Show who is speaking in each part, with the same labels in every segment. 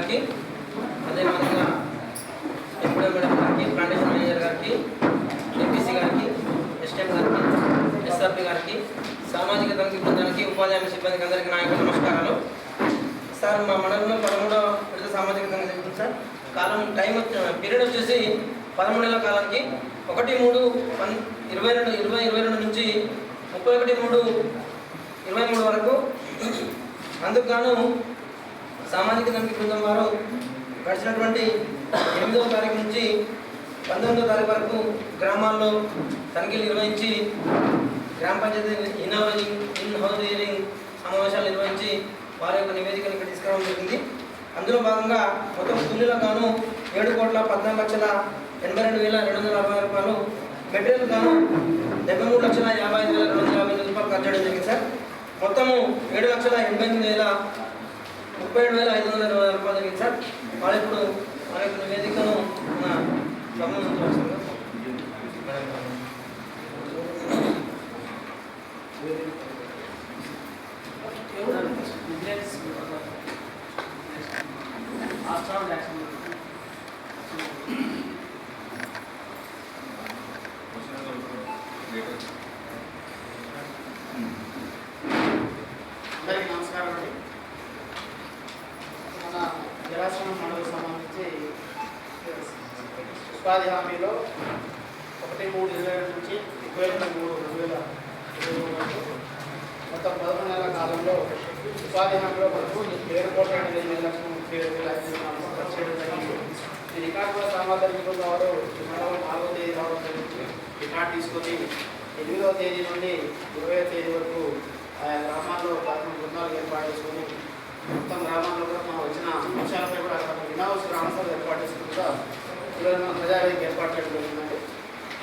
Speaker 1: గారికి, అదేవిధంగా ఎప్పుడో మేడం గారికి, ప్లాంటేషన్ మేనేజర్ గారికి, ఎంపీసీ గారికి, ఎస్టీఎం గారికి, ఎస్ఆర్పి గారికి, సామాజిక తనిఖీ బృందానికి, ఉపాధ్యాయ సిబ్బందికి అందరికీ నా యొక్క నమస్కారాలు. సార్ మా మండలంలో 13వ విడత సామాజిక తనిఖీ జరుగుతుంది సార్. కాలం పీరియడ్ వచ్చేసి 13 నెలల కాలానికి 1/3/2022 నుంచి 31/3/23 వరకు. అందుకు గాను సామాజిక తనిఖీ బృందం వారు గడిచినటువంటి 8వ తారీఖు నుంచి 19వ తారీఖు వరకు గ్రామాల్లో తనిఖీలు నిర్వహించి గ్రామ పంచాయతీ ఇన్ హౌస్ హియరింగ్ సమావేశాలు నిర్వహించి వారి యొక్క నివేదికను ఇక్కడ తీసుకురావడం జరిగింది. అందులో భాగంగా మొత్తం కూలీలకు గాను 7,14,82,240 రూపాయలు, మెటీరియల్ గాను 73,55,250 రూపాయలు ఖర్చు చేయడం జరిగింది సార్. మొత్తము 7,88,37,520 రూపాయలు జరిగింది సార్. వాళ్ళు ఇప్పుడు వారి యొక్క నివేదికను మన గమనించవలసిందిగా
Speaker 2: అందరికీ నమస్కారం అండి. మన జలాశ్రమం మండలికి సంబంధించి ఉపాధి హామీలో 1/3/22 నుంచి 21/3/2023 వరకు మొత్తం 11 నెలల కాలంలో ఉపాధి హామీలో వరకు 7,8,30,30,500 ఖర్చు చేయడం జరిగింది. ఈ రికార్డుల సామాజిక వారు ఈ మండలం 4వ తేదీ రావడం జరిగింది. రికార్డు తీసుకొని 8వ తేదీ నుండి 20వ తేదీ వరకు ఆయా గ్రామాల్లో 11 బృందాలు ఏర్పాటు చేసుకొని మొత్తం గ్రామాల్లో కూడా మనం వచ్చిన అంశాలపై కూడా ఇన్హౌస్ గ్రామసభలు ఏర్పాటు చేసుకుంటా ఈరోజు మనం ప్రజావేదిక ఏర్పాటు చేయడం జరిగిందండి.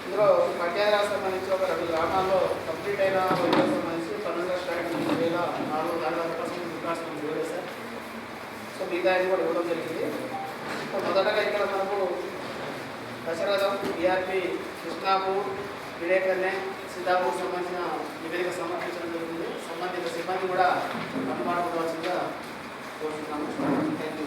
Speaker 2: ఇందులో పట్యాదాలకు సంబంధించి ఒక 2 గ్రామాల్లో కంప్లీట్ అయిన వైద్యులకు సంబంధించి 12,400 వికాసం సార్. సో మిగతా కూడా ఇవ్వడం జరిగింది. సో మొదటగా ఇక్కడ మనకు దశరథం, బీఆర్పీ, కృష్ణాపూర్, వివేకన్నే, సిద్ధాపూర్ సంబంధించిన నివేదిక సమర్పించడం జరుగుతుంది. సంబంధిత సిబ్బంది కూడా అందుబాటుపడవలసిందిగా కోరుతున్నాము. థ్యాంక్ యూ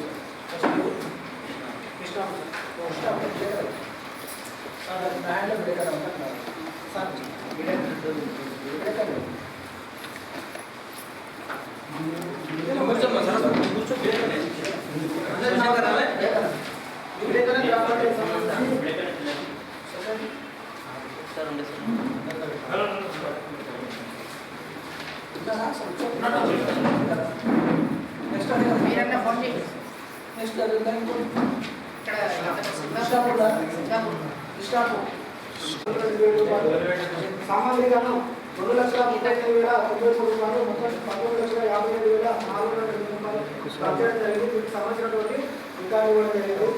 Speaker 3: సామాన్యంగాను 2,35,093 రూపాయలు, మొత్తం 19,55,402 రూపాయలు ఖర్చు చేయడం జరిగింది. వీటికి సంబంధించినటువంటి రికార్డు ఇవ్వడం జరిగింది.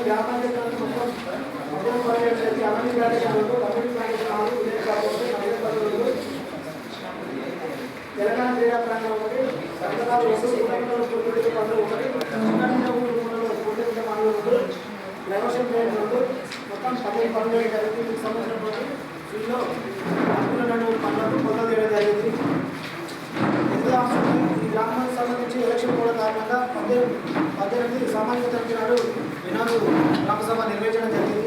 Speaker 3: గ్రామ పంచాయతీ మొత్తం 19 పంచాయతీ అన్ని గ్రామాలకు తెలంగాణ క్రీడా ప్రాంగణం ఒకటి, సంతకాలు డైవర్షన్ ప్లేట్ 2, మొత్తం 10 పనులు జరిగింది. సంబంధించినటువంటి వీళ్ళు 2 పనులకు పొందడం జరిగింది. ఈ గ్రామానికి సంబంధించి ఎలక్షన్ కూడా కారణంగా 18 సామాజిక తనిఖీ నాడు ఈనాడు గ్రామసభ నిర్వహించడం జరిగింది.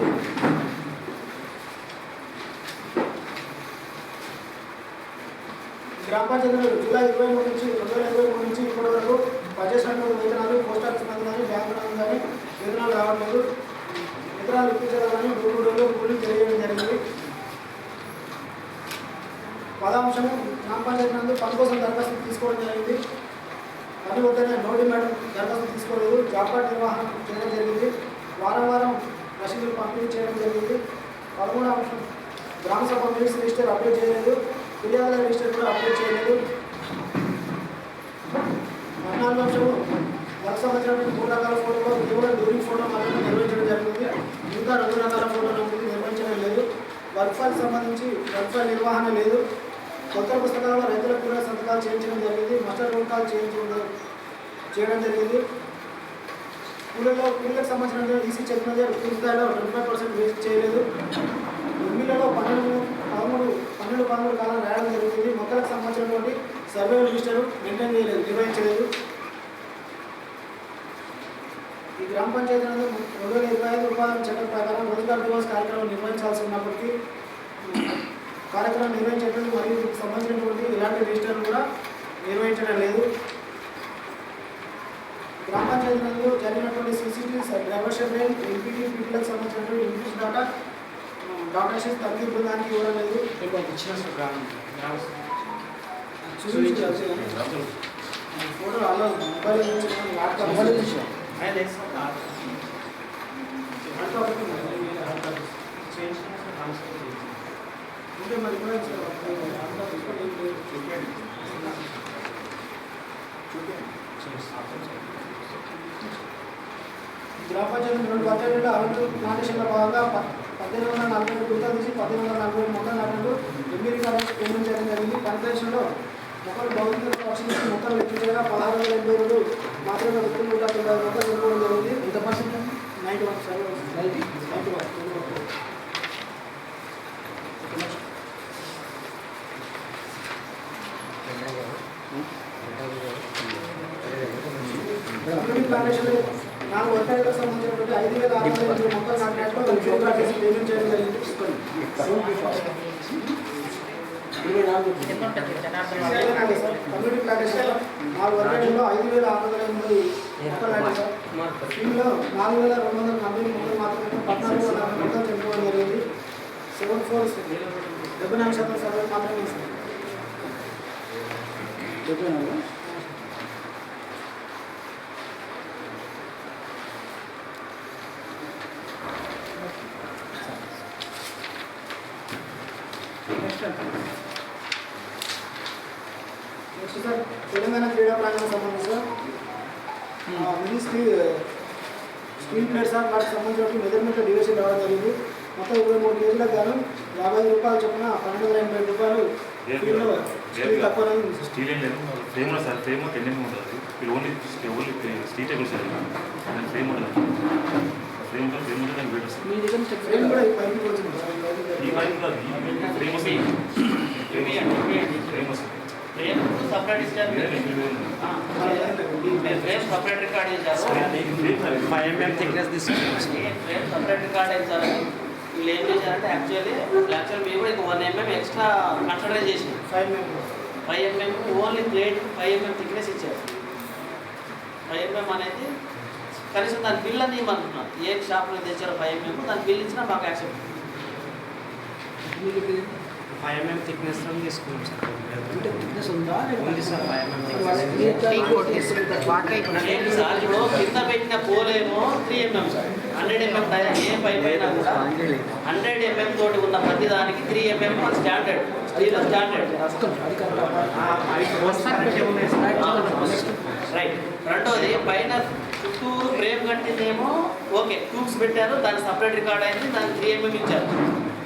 Speaker 3: గ్రామ పంచాయతీలు జూలై 23 నుంచి 2023 నుంచి ఇప్పటి వరకు పనిచేసినటువంటి వేతనాలు, పోస్ట్ ఆఫీస్ మంది కానీ, బ్యాంకు మంది కానీ వేతనాలు రావట్లేదు. వేతనాలు ఇప్పించడం కానీ 3 రోజులు కూలీలు తెలియజేయడం జరిగింది. 10వ అంశం, గ్రామ పంచాయతీ నందు పని కోసం దరఖాస్తు తీసుకోవడం జరిగింది. పని వద్దనే నోటి మేడం దరఖాస్తు తీసుకోలేదు. జాబ్ కార్డు నిర్వహణ చేయడం జరిగింది. వారం వారం రసీదులు పంపిణీ చేయడం జరిగింది. 13వ అంశం, గ్రామ సభ మినిట్స్ రిజిస్టర్ అప్డేట్ చేయలేదు. ఫిర్యాదుల రిజిస్టర్ కూడా అప్డేట్ చేయలేదు. 14వ అంశము, వర్క్ సంబంధించినటువంటి 3 రకాల ఫోటోలు కేవలం డ్యూరింగ్ ఫోటో మాత్రమే నిర్వహించడం జరుగుతుంది. ఇంకా 2 రకాల ఫోటోలు నిర్వహించడం లేదు. వర్క్ ఫైల్ సంబంధించి వర్క్ ఫైల్ నిర్వహణ లేదు. కొత్త పుస్తకాలలో రైతులకు కూడా సంతకాలు చేయించడం జరిగింది. మాస్టర్ రోల్ కాల్ చేయడం జరిగింది. కూలీలకు సంబంధించిన ఈసీ చెప్పినది పూర్తి స్థాయిలో 25% వేస్ట్ చేయలేదు. ఎమ్మెల్యేలో 12 కాలం రాయడం జరుగుతుంది. మొక్కలకు సంబంధించినటువంటి సర్వే రిజిస్టర్ మెయింటైన్ చేయలేదు, నిర్వహించలేదు. ఈ గ్రామ పంచాయతీ నందు 2025 ఉపాధి చట్టం ప్రకారం రోజ్గార్ దివస్ కార్యక్రమం నిర్వహించాల్సి ఉన్నప్పటికీ కార్యక్రమం నిర్వహించలేదు మరియు దీనికి సంబంధించినటువంటి ఇలాంటి రిజిస్టర్లు కూడా నిర్వహించడం లేదు. గ్రామ పంచాయతీ నందు జరిగినటువంటి CCTV డైవర్షన్ రైల్ ఎంపీటీ పీటీలకు సంబంధించినటువంటి ఇన్పుట్స్ డాటా షీట్ తనిఖీ బృందానికి ఇవ్వడం లేదు. ఫోటో అలా మొబైల్ నుంచి ల్యాప్టాప్ అంటే మరి కూడా గ్రామ పంచాయతీ 2018లో అరవై ప్లాంటేషన్ల భాగంగా 1840 గుంతలు తీసి 1840 మొక్కలు నాటలు ఎంబీరీ కాలేజ్ పేమెంట్ చేయడం జరిగింది. ప్లాంటేషన్లో మొక్కలు భౌతిక పక్షులు మొక్కలు లెక్కించగా 16,082 మాత్రమే వ్యక్తులు 190 మొక్కలు చనిపోవడం జరిగింది. ఎంత పర్సెంట్? 91. ప్లాంటేషన్ 4 వర్గాలకు సంబంధించినటువంటి 5,600 మొక్కలు నాటినట్లు పేమెంట్ చేయడం జరిగింది. కమ్యూనిటీ ప్లాంటేషన్ 4 వర్గాలలో 5,680 మొక్కలు నాటారు. దీనిలో 4,240 మొక్కలు మాత్రమే 14,40 మొక్కలు చనిపోవడం జరిగింది. 74% సర్వే మాత్రమే ఇస్తారు. నెక్స్ట్ సార్ తెలంగాణ క్రీడా ప్రాంగణం సంబంధించిన మినీ స్టీల్ ప్లేట్స్ సార్ వాటికి సంబంధించిన మెజర్మెంట్ డివిజన్ రావడం జరిగింది. మొత్తం 23 కేజీలకు గాను ₹50 చొప్పున ₹1280 స్టీల్ తక్కువ
Speaker 4: స్టీల్ ఏం లేదు, ఫ్రేమ్ సార్. ఫ్రేమ్ 10 mm ఉంటుంది. ఇది only steel table sir. Frame ఉంటుంది. ఫ్రేమ్ ఉంటుంది దానికి బెటర్ సార్.
Speaker 3: మీ దగ్గర ఫ్రేమ్ కూడా పైకి వచ్చింది సార్.
Speaker 4: ఈ పైకి కాదు, ఫ్రేమ్ వస్తుంది. ఫ్రేమ్ వస్తుంది.
Speaker 2: ఫ్రేమ్ సపరేట్ ఇచ్చారు. ఫ్రేమ్ సపరేట్ రికార్డ్ చేశారు.
Speaker 5: 5 mm థిక్నెస్ తీసుకున్నాం.
Speaker 2: ఫ్రేమ్ సపరేట్ రికార్డ్ చేశారు. వీళ్ళు ఏం చేశారంటే యాక్చువల్లీ మేము కూడా 1 mm ఎక్స్ట్రా కన్సిడర్ చేసినాం. 5 mm only plate 5 mm thickness ఇచ్చారు. 5 mm అనేది కనీసం దాని బిల్ అని ఇవ్వమంటున్నాం. ఏ షాప్లో తెచ్చారో 5 mm దాని బిల్ ఇచ్చినా మాకు యాక్సెప్ట్.
Speaker 5: 5 mm థిక్నెస్ తీసుకున్నాం సార్.
Speaker 3: అంటే థిక్నెస్ ఉందా?
Speaker 5: ఉంది సార్ 5 mm థిక్నెస్.
Speaker 2: సార్ ఇప్పుడు కింద పెట్టిన పోలేమో 3 mm సార్. 100 mm ఏ పైప్ అయినా కూడా 100 mm తోటి ఉన్న ప్రతి దానికి 3 mm standard, steel standard. Right. రెండోది పైన చుట్టూరు ఫ్రేమ్ కట్టిందేమో ఓకే, ట్యూబ్స్ పెట్టారు, దాని సపరేట్ రికార్డ్ అయింది, దానికి 3 mm ఇచ్చారు,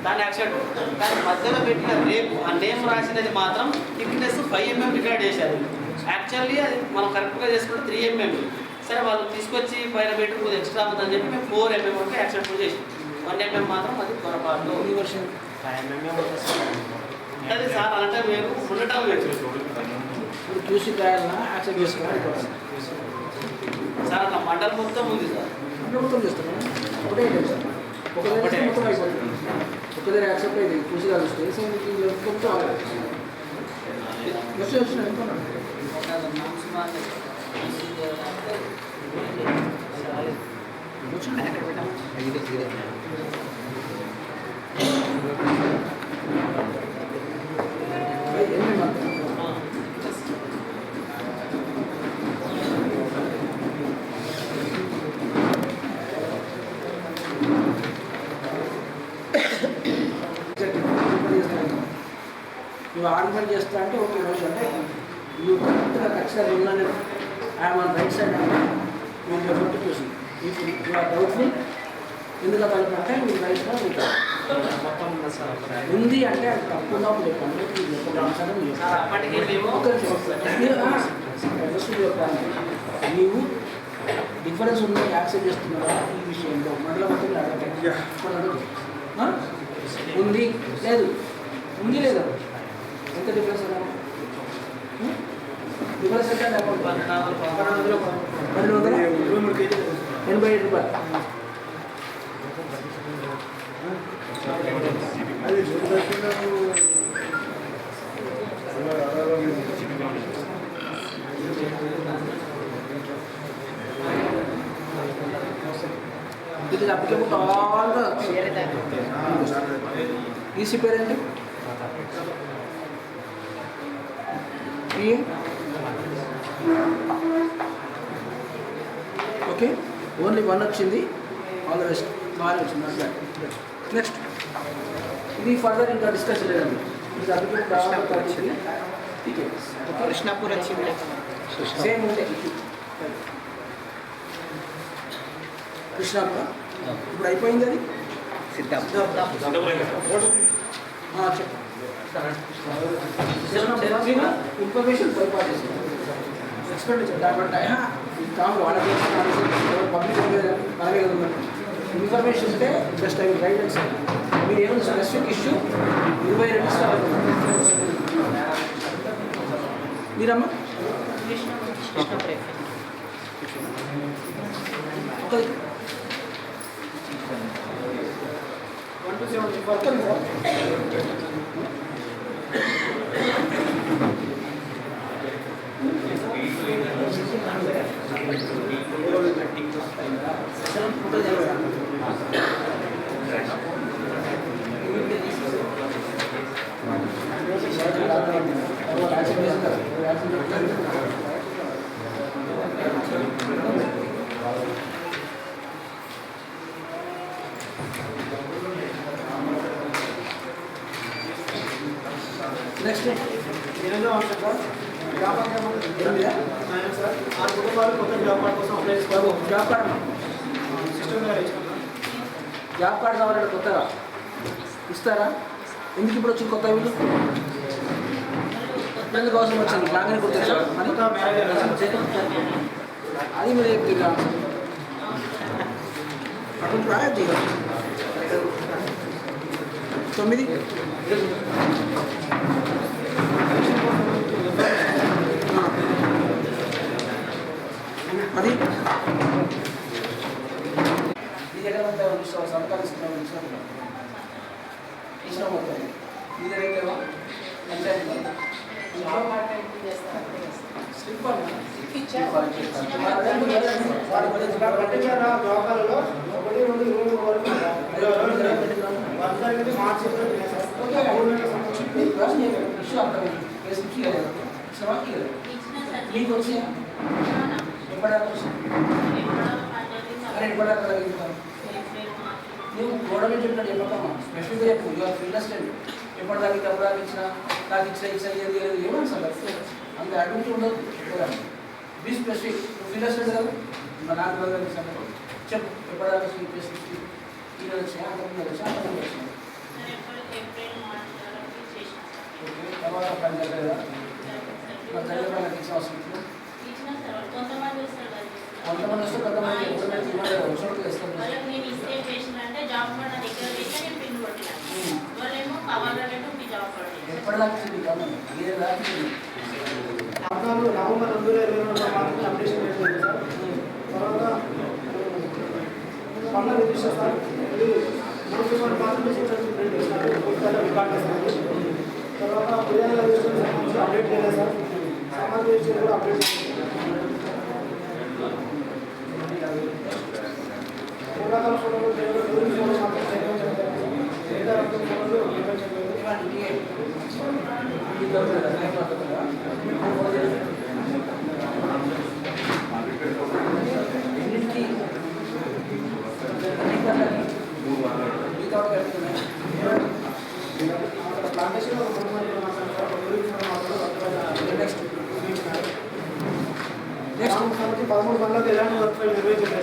Speaker 2: దాన్ని యాక్సెప్ట్. దాని మధ్యలో పెట్టిన రేపు ఆ నేమ్ రాసినది మాత్రం థిక్నెస్ 5 mm రికార్డ్ చేశారు. యాక్చువల్లీ అది మనం కరెక్ట్గా చేసుకుంటే 3 mm. సరే వాళ్ళు తీసుకొచ్చి పైన పెట్టి కొద్దిగా ఎక్స్ట్రా ఉందని చెప్పి మేము 4 mm వరకు యాక్సెప్ట్ చేసాం. 1 mm మాత్రం అది పొరపాటు.
Speaker 5: 5 mm
Speaker 2: అది సార్ అంటే మేము ఉండటం లేదు
Speaker 3: చూసి రాయాలన్నా యాక్సెప్ట్ చేసుకోవాలి
Speaker 2: సార్. అట్లా మండలం మొత్తం ఉంది సార్.
Speaker 3: మొత్తం చేస్తాను ఒకటే సార్. ఒకటే మొత్తం అయిపోతుంది. ఒక దగ్గర యాక్సెప్ట్ అయింది చూసి కలిస్తే నువ్వు ఆర్గ్యుమెంట్ చేస్తా అంటే ఓకే రోజు అంటే నువ్వు కరెక్ట్గా ఖచ్చితంగా ఉన్నాను ఐఎమ్ ఆన్ రైట్ సైడ్ అంటే మీరు ఎఫర్ట్ చూసి ఇప్పుడు యూ ఆర్ డౌట్ఫుల్ ఎందుకు కనుకంటే మీరు రైట్గా ఉంటారు
Speaker 5: మొత్తం ఉంది సార్.
Speaker 3: ఉంది అంటే అది తప్పు ఉన్నప్పుడు చెప్పండి. నీవు డిఫరెన్స్ ఉందని యాక్సెప్ట్ చేస్తున్నారా ఈ విషయంలో మండలం ఉంది లేదు
Speaker 1: ఉంది లేదా ఎంత డిఫరెన్స్ డిఫరెన్స్ ఎంత అకౌంట్ 1223 కేజీలు 87 రూపాయలు
Speaker 3: అది
Speaker 1: ఇది applicable all the EC parent okay only 1 వచ్చింది ఆల్ ద రెస్ట్ బాగానే వచ్చింది నెక్స్ట్ ఇది ఫర్దర్ ఇంకా డిస్కషన్ లేదండి ఇది అప్లికేబుల్ వచ్చింది
Speaker 5: కృష్ణాపూర్ వచ్చింది
Speaker 1: సేమ్ ఉంటే కృష్ణాపురం ఇప్పుడు అయిపోయింది అది ఇన్ఫర్మేషన్ పొరపాటు ఎక్స్పెండిచర్ దాని కాదు వాళ్ళకి పబ్లిక్ మనమే కదా ఇన్ఫర్మేషన్ ఉంటే జస్ట్ అవి గైడెన్స్ మీరు ఏమైనా స్పెసిఫిక్ ఇష్యూ 22 స్టార్ మీరమ్మా ఒక
Speaker 3: 1 to 7 వర్క్
Speaker 1: నెక్స్ట్
Speaker 3: 8వ అంశం సార్ వ్యాపార సార్ 6 కుటుంబాలు కొత్త జాబ్ కార్డు కోసం అప్లై చేసుకోవాలి.
Speaker 1: జాబ్ కార్డు
Speaker 3: సిస్టమ్ ద్వారా ఇచ్చాం సార్.
Speaker 1: జాబ్ కార్డు కావాలంటే కొత్తగా ఇస్తారా? ఎందుకు ఇప్పుడు వచ్చింది కొత్త వీళ్ళు ఎందుకు అవసరం వచ్చింది? బాగానే గుర్తొచ్చా అని
Speaker 3: కొత్త మ్యారేజ్
Speaker 1: అది మీరు చెప్తున్నా అప్పుడు ప్రాయం చేయాలి 9 అది మీ దగ్గర సంతకాలు ఇచ్చిన మొత్తం మీ దగ్గర
Speaker 3: పట్టించారు దోకాలలో 1, 2, 23 వరకు వర్క్ అనేది మార్చి
Speaker 1: మీకు వచ్చి ఎప్పటిదాకా అరే ఎప్పటిదాకా నువ్వు గవర్నమెంట్ చెప్పినట్టు చెప్పకమ్మా స్పెషల్గా చెప్పు యువర్ ఫీల్డ్ ఎప్పటిదాకా ఎప్పటిదాకా ఇచ్చిన నాకు ఇచ్చిన ఏది లేదు ఏమన్నా సార్ అంత అడ్మిట్ ఉండదు బీ స్పెసిఫిక్ ఫీల్డ్ అసిస్టెంట్ కదా నాకు చెప్పు ఎప్పటిదాకా ఈ వచ్చినా అంతకుముందు వచ్చినా అంతకుముందు వచ్చినా ఓకే తర్వాత పని జరగలేదా మరి దగ్గర నాకు ఇచ్చిన అవసరం కొంతమంది వస్తే కొంతమంది వచ్చినట్టు ఇస్తాను ఎప్పటిదాకా ఏ దాకా
Speaker 3: నవంబర్ 2022 మాత్రమే అప్డేషన్ అయిపోయింది సార్. తర్వాత పన్ను రిజిస్టర్ సార్ ఇది 3 మాత్రమే ప్రింట్ చేసినారు రికార్డ్ చేస్తారు. తర్వాత బిర్యానీ రిజిస్టర్ సంబంధించి అప్డేట్ చేయలేదు సార్. సామాజిక రిజిస్టర్ కూడా అప్డేట్ పూర్వకాల ఫోటోలు మాత్రం నెక్స్ట్ 13 పనులకు ఎలాంటి వర్క్ ఫైల్ నిర్వహించలేదు.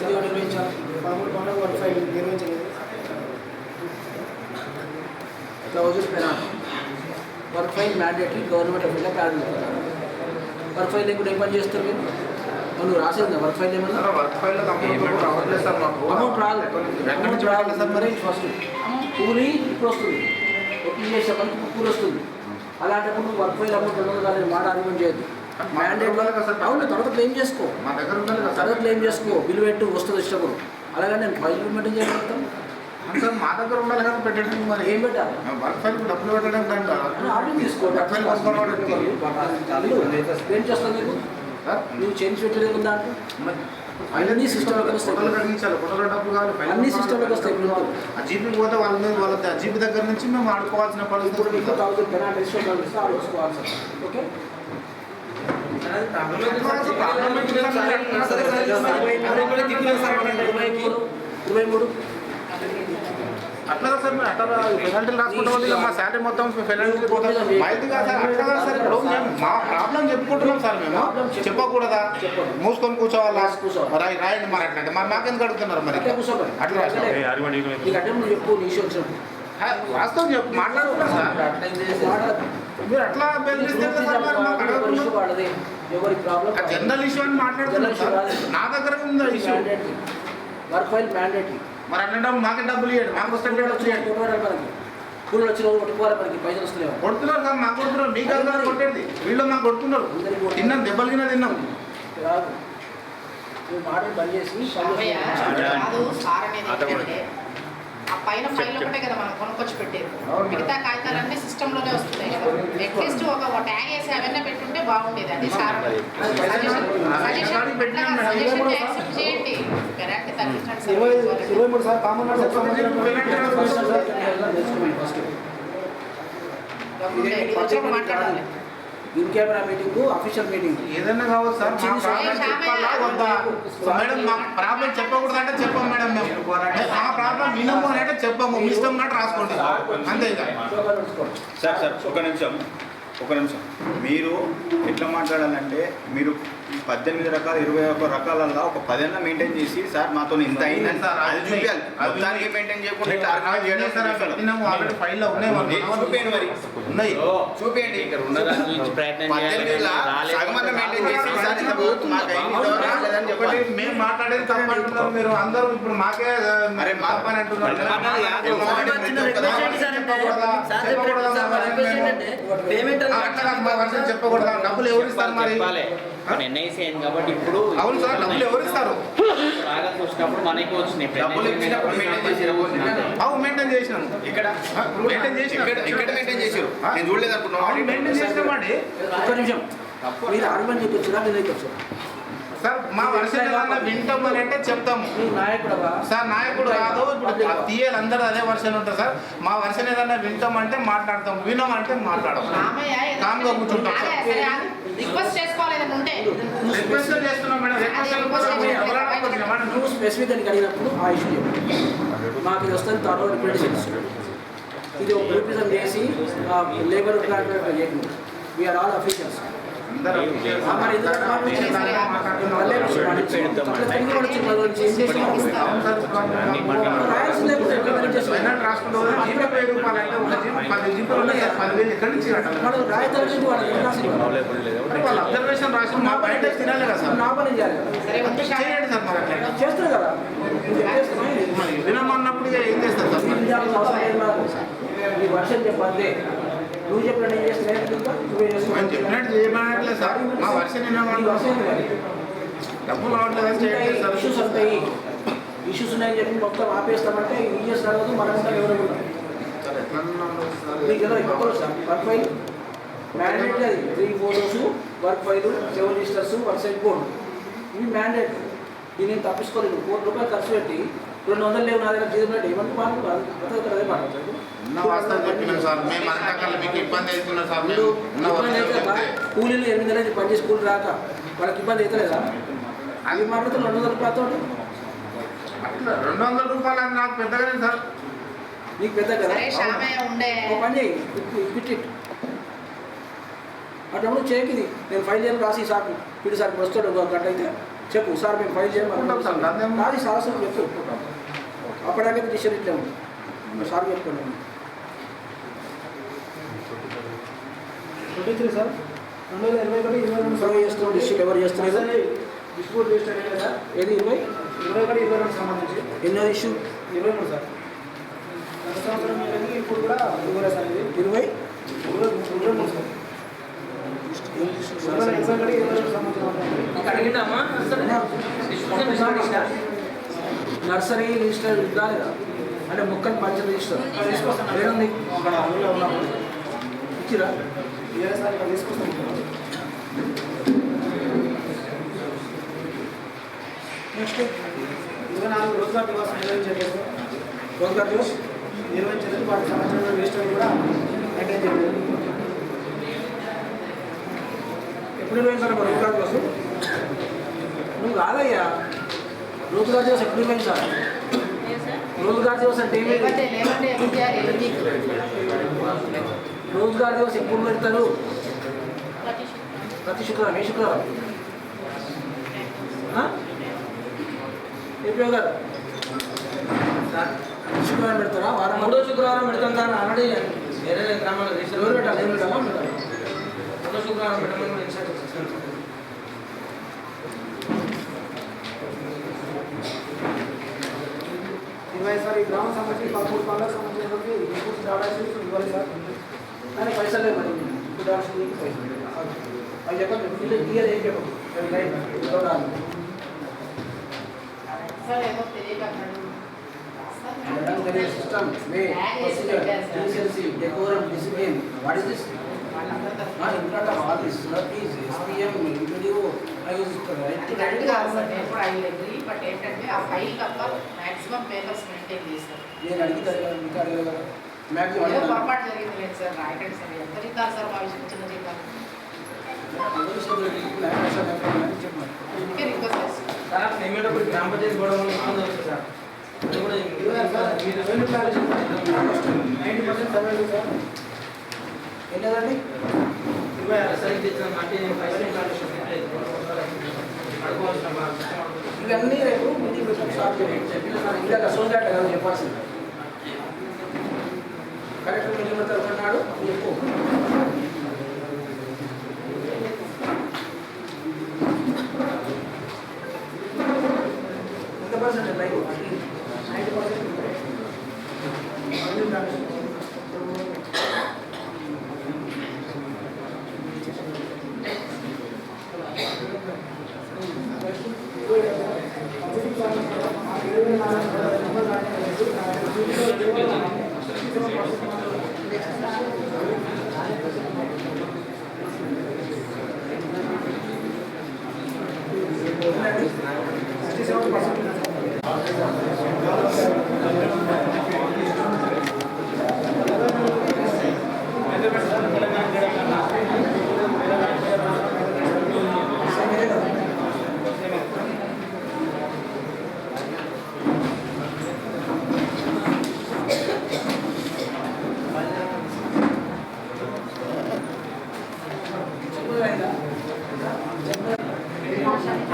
Speaker 3: 13 పనులకు వర్క్ ఫైల్ నిర్వహించలేదు.
Speaker 1: Clauses penalty work file mandatory government of India pad work file లేకుండా ఏం పని చేస్తారు మీరు? నువ్వు రాసేది వర్క్ ఫైల్ ఏమన్నా
Speaker 2: వర్క్ ఫైల్ రావట్లేదు సార్ మాకు
Speaker 1: అమౌంట్ రాదు సార్. మరి ఫస్ట్ కూలీ ఇప్పుడు వస్తుంది
Speaker 6: ఒప్పి చేసే మనకి కూర వస్తుంది. అలాంటప్పుడు నువ్వు వర్క్ ఫైల్ అమౌంట్ 200 మాట ఆర్గ్యుమెంట్ చేయొద్దు. మ్యాండేట్ అవును, తర్వాత క్లెయిమ్ చేసుకో, తర్వాత క్లెయిమ్ చేసుకో, బిల్ పెట్టు, వస్తుంది ఇష్టపడు. అలాగే నేను ఫైల్ మెయింటైన్ చేయగలుగుతాం.
Speaker 7: అంటే మా దగ్గర ఉండాలి కదా పెట్టడానికి. మరి
Speaker 6: ఏం పెట్టాలి?
Speaker 7: వర్క్ ఫైల్ డబ్బులు పెట్టడానికి
Speaker 6: ఆర్డర్ తీసుకో, ఏం చేస్తావు నీకు? నువ్వు చేంజ్ పెట్టలేదు దాంట్లో అన్ని సిస్టంలోకి వస్తాయి, అన్ని సిస్టంలోకి వస్తాయి.
Speaker 7: ఆ జీపీకి పోతే వాళ్ళ జీపీ దగ్గర నుంచి మేము ఆడుకోవాల్సిన పరిస్థితి.
Speaker 6: ఓకే,
Speaker 7: అట్లా సార్ మీరు అట్లా పెనాల్టీలు రాసుకుంటాం వల్ల మా శాలరీ మొత్తం పెనాల్టీ బయట కాదు సార్. అట్లా కాదు సార్, ఇప్పుడు మేము మా ప్రాబ్లం చెప్పుకుంటున్నాం సార్. మేము చెప్పకూడదా? మూసుకొని కూర్చోవాలా? రాయండి మరి అట్లా. మరి మాకెందుకు అడుగుతున్నారు? మరి అట్లా వాస్తవం చెప్పు మాట్లాడుతున్నా సార్. మీరు అట్లా బెదిరిస్తే జనరల్ ఇష్యూ అని మాట్లాడుతున్నారు సార్. నా దగ్గర ఉందా ఇష్యూ?
Speaker 6: Work file mandatory.
Speaker 7: మరి అన్న మాకే డబ్బులు ఇవ్వండి, మాకు వస్తే
Speaker 6: కూలి వచ్చిన రోజు కొట్టుకోవాలి, మనకి పైసలు వస్తున్నాయి.
Speaker 7: కొడుతున్నారు సార్, మాకు కొడుతున్నారు. మీకు అందరూ కొట్టేది, వీళ్ళు మాకు కొడుతున్నారు. తిన్నాం, దెబ్బలు కింద తిన్నాం.
Speaker 6: నువ్వు మాటలు బంద్ చేసి
Speaker 8: ఆ పైన ఫైల్ ఒకటే కదా మనం కొనుక్కొచ్చి పెట్టేది. మిగతా కాగితాలన్నీ సిస్టంలోనే వస్తున్నాయి కదా. అట్లీస్ట్ ఒక ట్యాగ్ వేసి అవన్నీ పెట్టుంటే బాగుండేది. అది సార్ చేయండి, పెరాక్ట్ తగ్గించండి.
Speaker 3: 23 సార్ కామన్
Speaker 8: మాట్లాడాలి.
Speaker 6: In camera meeting, official meeting
Speaker 7: ఏదన్నా కావచ్చు సార్. మేడం మా ప్రాబ్లం చెప్పకూడదు అంటే చెప్పాం మేడం. మేము మా ప్రాబ్లం వినము అని అంటే చెప్పాము. మీ ఇష్టం నాటి రాసుకోండి అంతే.
Speaker 9: సార్ ఒక నిమిషం మీరు ఎట్లా మాట్లాడాలంటే, మీరు 18 రకాల 21 రకాలలో ఒక 10 మెయింటైన్ చేసి సార్ మాతో ఇంత అయిందని సార్ అది చూపించాలి. మొత్తానికి మెయింటైన్ చేయకుండా చూపించండి. మరి ఉన్నాయి చూపించండి. 18 సగమన్న మెయింటైన్ చేసి సార్
Speaker 7: చెప్పండి. మేము మాట్లాడేది తప్పంటున్నారు మీరు అందరూ. ఇప్పుడు మాకే
Speaker 9: అరే మా
Speaker 7: పని అంటున్నారు. చెప్పకూడదా? డబ్బులు ఎవరు ఇస్తారు? మరి
Speaker 5: ఎన్ఐసి అయింది కాబట్టి ఇప్పుడు
Speaker 7: అవును సార్, డబ్బులు ఎవరు ఇస్తారు?
Speaker 5: వచ్చినప్పుడు మనకి వచ్చినాయి.
Speaker 9: డబ్బులు ఇచ్చినప్పుడు
Speaker 7: మెయింటైన్ చేసినాను.
Speaker 9: ఇక్కడ మెయింటైన్ చేసారు. నేను చూడలేదు అనుకుంటున్నాను.
Speaker 7: మెయింటైన్ చేసినామండి.
Speaker 6: ఒక్క నిమిషం, మీరు ఆర్గ్యుమెంట్ చెప్పొచ్చురా? నేను చెప్పొచ్చు
Speaker 7: సార్. మా వర్షన్ ఏదన్నా వింటాం అని అంటే చెప్తాము. సార్ నాయకుడు కాదు, ఇప్పుడు తీయాలి అందరూ అదే వర్షన్ ఉంటుంది సార్. మా వర్షన్ ఏదన్నా వింటాం అంటే మాట్లాడతాం, వినమంటే మాట్లాడము. కామ్గా కూర్చుంటాం సార్.
Speaker 8: రిక్వెస్ట్ చేసుకోవాలి ఉంటే
Speaker 7: రిక్వెస్ట్ చేస్తున్నాం మేడం.
Speaker 6: నువ్వు స్పెసిఫిక్ అని అడిగినప్పుడు ఆ ఇష్యూ చెప్పు. మాకు ఇది వస్తుంది, త్వరలో రిప్రజెంటేషన్ ఇది ఒక రిప్రజెంట్ చేసి లేబర్ చేయకుండా వీఆర్ ఆల్ అఫీషియల్స్.
Speaker 7: అబ్జర్వేషన్ రాసి మా బయట తినాలి కదా సార్.
Speaker 6: నా పని చేయాలి
Speaker 7: చేయండి సార్. మరి
Speaker 6: చేస్తారు కదా,
Speaker 7: వినమన్నప్పుడు ఏం చేస్తారు సార్?
Speaker 6: నీ వర్షం చెప్పండి, నువ్వు చెప్పినట్టు ఏం చేస్తున్నావు?
Speaker 7: చెప్పినట్టు చేయమనట్లేదు సార్. మా వర్షన్ డబ్బులు రావట్లేదు చేయండి సార్.
Speaker 6: ఇష్యూస్ ఉంటాయి, ఇష్యూస్ ఉన్నాయని చెప్పి మొత్తం ఆపేస్తామంటే ఇయర్స్ రాదు. మనం ఉంటాం ఎవరు మీకు కదా ఒక్కరు సార్. వర్క్ ఫైల్ మ్యాండేట్, అది 3 photos, work file, 7 registers, work side board, ఇవి మ్యాండేట్. దీన్ని తప్పించుకోలేదు. ₹1,00,000 ఖర్చు పెట్టి 200 లేవు నా దగ్గర జీతం ఏమంటే మాట్లాడుతుంది అదే మాట్లాడతాడు.
Speaker 7: వాస్తవం చెప్పినాం సార్. మేము అంతకల్లా మీకు ఇబ్బంది అవుతున్నారు సార్.
Speaker 6: కూలీలు 8 నెలలు పనిచేసి కూలి రాక వాళ్ళకి ఇబ్బంది అవుతలేదా? అవి మాట్లాడుతూ ₹200
Speaker 7: అట్లా ₹200 అని నాకు పెద్దగానే సార్.
Speaker 6: నీకు పెద్ద కదా. ఒక పని చేయి, పిట్టి అప్పుడు చేయకిది. నేను ఫైల్ చేయను రాసి సార్ పిడి సార్కి వస్తాడు ఒక గంట అయితే చెప్పు సార్ మేము ఫైల్ చేయమని రాసి సార్ చెప్పు. అప్పటికైతే డిసిషన్ ఇట్లే ఉంది సార్ చెప్పుకోండి.
Speaker 3: 23 సార్ 2021
Speaker 6: సర్వే చేస్తున్నాం. డిస్ట్రిక్ట్ ఎవరు చేస్తున్నారు?
Speaker 3: డిస్ట్రిబ్యూట్ లిస్ట్ అనేది కదా.
Speaker 6: ఏది
Speaker 3: 21 22 సంబంధించి
Speaker 6: ఎన్నో ఇష్యూ
Speaker 3: 23 సార్. గత సంవత్సరం ఇప్పుడు కూడా 20 సార్ ఇది
Speaker 6: 20
Speaker 3: ఎగ్జామ్ కడిగి 22 సంవత్సరాలు
Speaker 1: అడిగినామా
Speaker 6: నర్సరీ రిజిస్టర్ కాలేదా అంటే మొక్కలు పంచ రిజిస్టర్ ఏడుంది ఇచ్చిరా
Speaker 3: సార్ ఇక్కడ తీసుకొస్తాం.
Speaker 6: నెక్స్ట్
Speaker 3: 24 రోజుగార్ దివస్ నిర్వహించలేదు.
Speaker 6: రోజుగార్ దివస్
Speaker 3: నిర్వహించలేదు. వాటికి సంబంధించిన రిజిస్టర్ కూడా మెయింటైన్ చేయలేదు.
Speaker 6: ఎప్పుడు నిర్వహించాలి రోజుగార్ దివస్? నువ్వు కాదయ్యా, రోజుగార్ దివస్ ఎప్పుడు నిర్వహించాలి? రోజుగార్ దివస్ అంటే ఏమి? రోజుగార్ దివస్ ఎప్పుడు పెడతారు? ప్రతి శుక్రవారం. ఏ శుక్రవారం? ఏపీ గారు శుక్రవారం పెడతారా? వారం
Speaker 1: 3వ శుక్రవారం పెడతాం సార్. ఆల్రెడీ వేరే గ్రామాల్లో రిజిస్టర్
Speaker 6: ఎవరు పెట్టాలి? ఏం పెట్టాలా?
Speaker 1: 3వ శుక్రవారం పెట్టమని కూడా ఇన్స్ట్రక్షన్ ఇస్తాను సార్.
Speaker 3: సార్ ఈ గ్రామ సంబంధించి 13 పాలకు సంబంధించినటువంటి రిపోర్ట్స్ రావడానికి ఇవ్వాలి సార్.
Speaker 6: కానీ పైసలు లేవు మరి. ఇప్పుడు అవి చెప్పండి. క్లియర్ ఏం చెప్పండి.
Speaker 8: సార్ ఏదో తెలియకన్నాడు.
Speaker 6: System way procedure decency decorum discipline what is this? Not in front of all this please SPM video I use
Speaker 8: correct కాదు సార్. నేను కూడా ఐ అగ్రీ. బట్ ఏంటంటే ఆ ఫైల్ తప్ప మ్యాక్సిమం పేపర్స్ మెయింటైన్ చేస్తారు.
Speaker 6: నేను అడిగితే ఇంకా అడగలేదు కదా.
Speaker 8: ఏదో
Speaker 6: మ్యాక్సిమం
Speaker 8: పొరపాటు జరిగింది లేదు సార్. రాయకండి సార్. ఎంత జీతాలు సార్ మా విషయం చిన్న జీతాలు? అందుకే రిక్వెస్ట్ చేస్తాను.
Speaker 1: సార్ పేమెంట్ గ్రామ పంచాయతీ గొడవ వల్ల ఇబ్బంది అవుతుంది సార్. అది కూడా
Speaker 3: 90% సర్వేలు సార్.
Speaker 6: ఏంటండి
Speaker 1: 26 సైజ్ ఇచ్చిన అంటే
Speaker 6: ఇవన్నీ రేపు మీటింగ్ వచ్చి స్టార్ట్ చేయండి. చెప్పిన సార్ ఇంకా అసోసియేట్ కదా చెప్పాల్సింది. కరెక్ట్ మీటింగ్ తరఫున్నాడు చెప్పు. ఎంత పర్సెంట్ లైవ్
Speaker 3: 90%.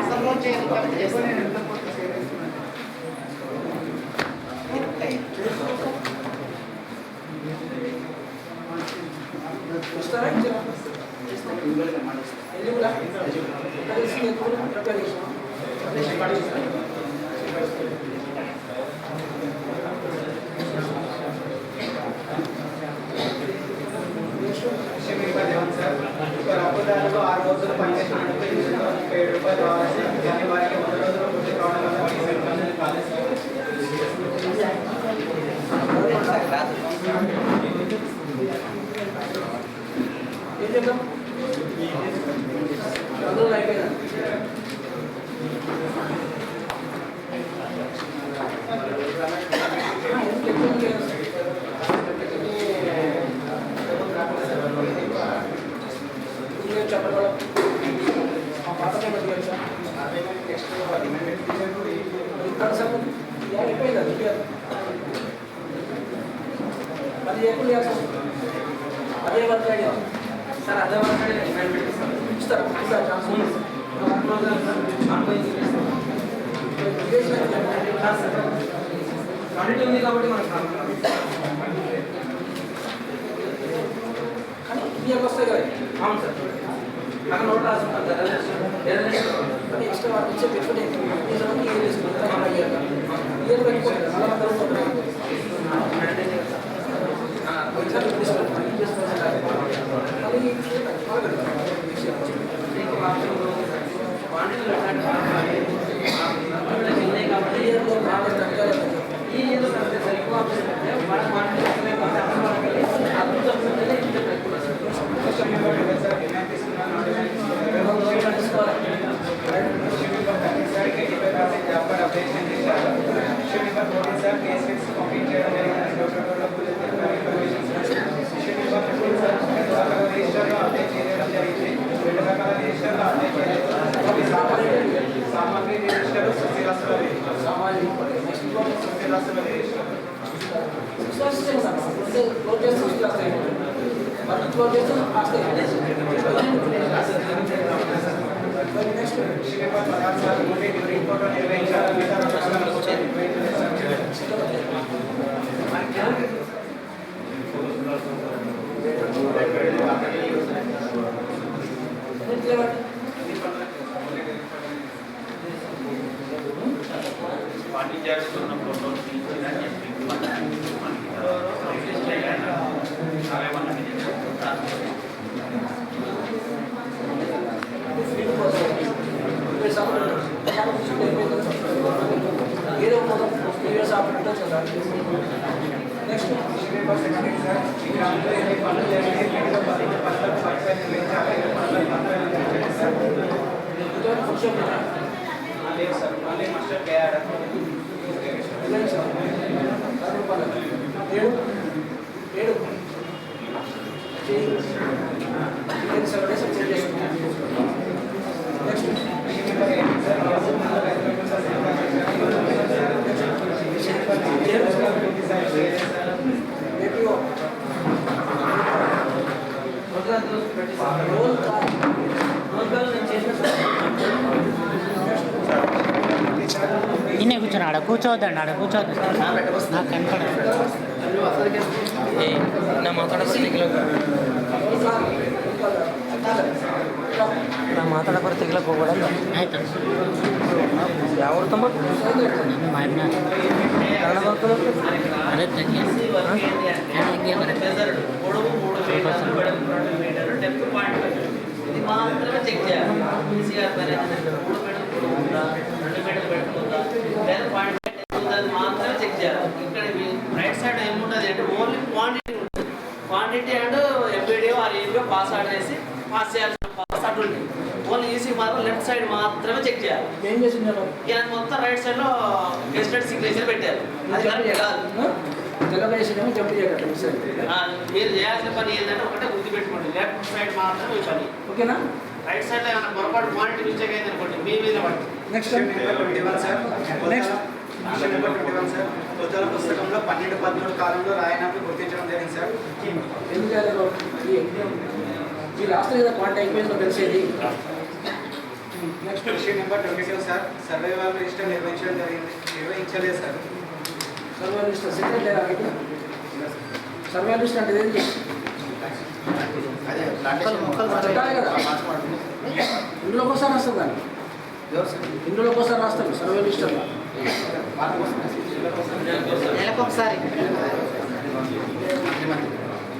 Speaker 8: అసలు రోజు చేస్తాను.
Speaker 6: వస్తారా ఎలిజిబుల్ ప్రిపేర్ చేసాం.
Speaker 2: రాబోయేలో 6 రోజులు పనిచేసినందుకు 7 రూపాయలు రావాల్సి కానీ వారికి 3 రోజులు పూర్తి కావడం వల్ల
Speaker 6: ఏం చేద్దాం? అందరూ అయిపోయినా చెప్పడం పాతమే పట్టుకోవాలి సార్. సార్ అయిపోయింది అది అది ఎప్పుడు చేస్తాం? అదే వర్క్ ఐడియా
Speaker 1: సార్ అదే వరకు
Speaker 6: ఇస్తారా? ఛాన్స్ ఉంది
Speaker 1: క్వాలిటీ ఉంది కాబట్టి మనకు
Speaker 6: కానీ ఇయర్కి వస్తాయి కదా.
Speaker 1: అవును సార్. అక్కడ నోట్ రాసుకుంటాం సార్.
Speaker 6: కానీ ఎక్స్ట్రా వాటి ఇచ్చే పెట్టుకుంటే ఇయర్ తీసుకుంటాం. మన ఇయర్ పెట్టుకుంటాం. అలా
Speaker 10: ఇన్నే కూర్చొని ఆడ కూర్చోవద్దండి, ఆడ కూర్చోవద్దు, నాకు కనపడదు.
Speaker 1: నా ಮಾತಾಡೋ ತೆಗಿಲಕ್ಕೆ ಹೋಗ್ಬೇಡ
Speaker 10: ಆಯ್ತು.
Speaker 1: ಯಾವ ತಮ್ಮ
Speaker 10: ನಮ್ಮ ಅಣ್ಣ
Speaker 1: ಕನ್ನಡ ಬರ್ತದೆ
Speaker 10: ಅದೇ ತಂಗಿ ಹೆಂಗೆ ಬರುತ್ತೆ
Speaker 11: ఇది మాత్రమే చెక్ చేయాలి. ఈసీఆర్ పని 3 మీటర్లు ఉందా 2 మీటర్లు పెట్టుకుందా లేదా పాయింట్ అది మాత్రమే చెక్ చేయాలి. ఇక్కడ రైట్ సైడ్ ఏముంటుంది అంటే ఓన్లీ క్వాంటిటీ ఉంటుంది. Quantity and MPDO or APO pass order వేసి పాస్ చేయాల్సిన పాస్ ఆర్డర్ ఉంటుంది. ఓన్లీ ఈసీ మాత్రం లెఫ్ట్ సైడ్ మాత్రమే చెక్ చేయాలి.
Speaker 6: ఏం చేసినారు
Speaker 11: ఇక మొత్తం రైట్ సైడ్లో గెస్టెడ్ సిగ్నేచర్ పెట్టారు. అది కరెక్ట్ కాదు.
Speaker 6: తెలంగాణ జంప్ చేయగలరు
Speaker 11: మీరు చేయాల్సిన పని ఏంటంటే ఒకటే గుర్తుపెట్టుకోండి, లెఫ్ట్ సైడ్ మాత్రమే ఈ పని.
Speaker 6: ఓకేనా?
Speaker 11: రైట్ సైడ్ లో ఏమైనా పొరపాటు క్వాంటిటీ మిస్టేక్ అయింది అనుకోండి మీ మీద పడుతుంది.
Speaker 6: నెక్స్ట్
Speaker 2: సార్ ఉత్తర పుస్తకంలో 12-13 కాలంలో రాయనాన్ని గుర్తించడం జరిగింది సార్.
Speaker 6: ఎందుకు ఈ రాష్ట్రం ఏదో క్వాంటి అయిపోయిందో తెలిసేది.
Speaker 2: Next question number 27 sir survival register నిర్వహించలేదు సార్.
Speaker 6: సర్వైవల్ లిస్ట్ సెకండ్ లేదా సర్వైవల్ లిస్ట్ అంటే ఏంటి? పెట్టాలి కదా, ఇందులో ఒకసారి వస్తుంది దాన్ని, ఇందులో ఒకసారి రాస్తాడు సర్వైవల్ లిస్ట్ అలా
Speaker 8: నెలకొకసారి.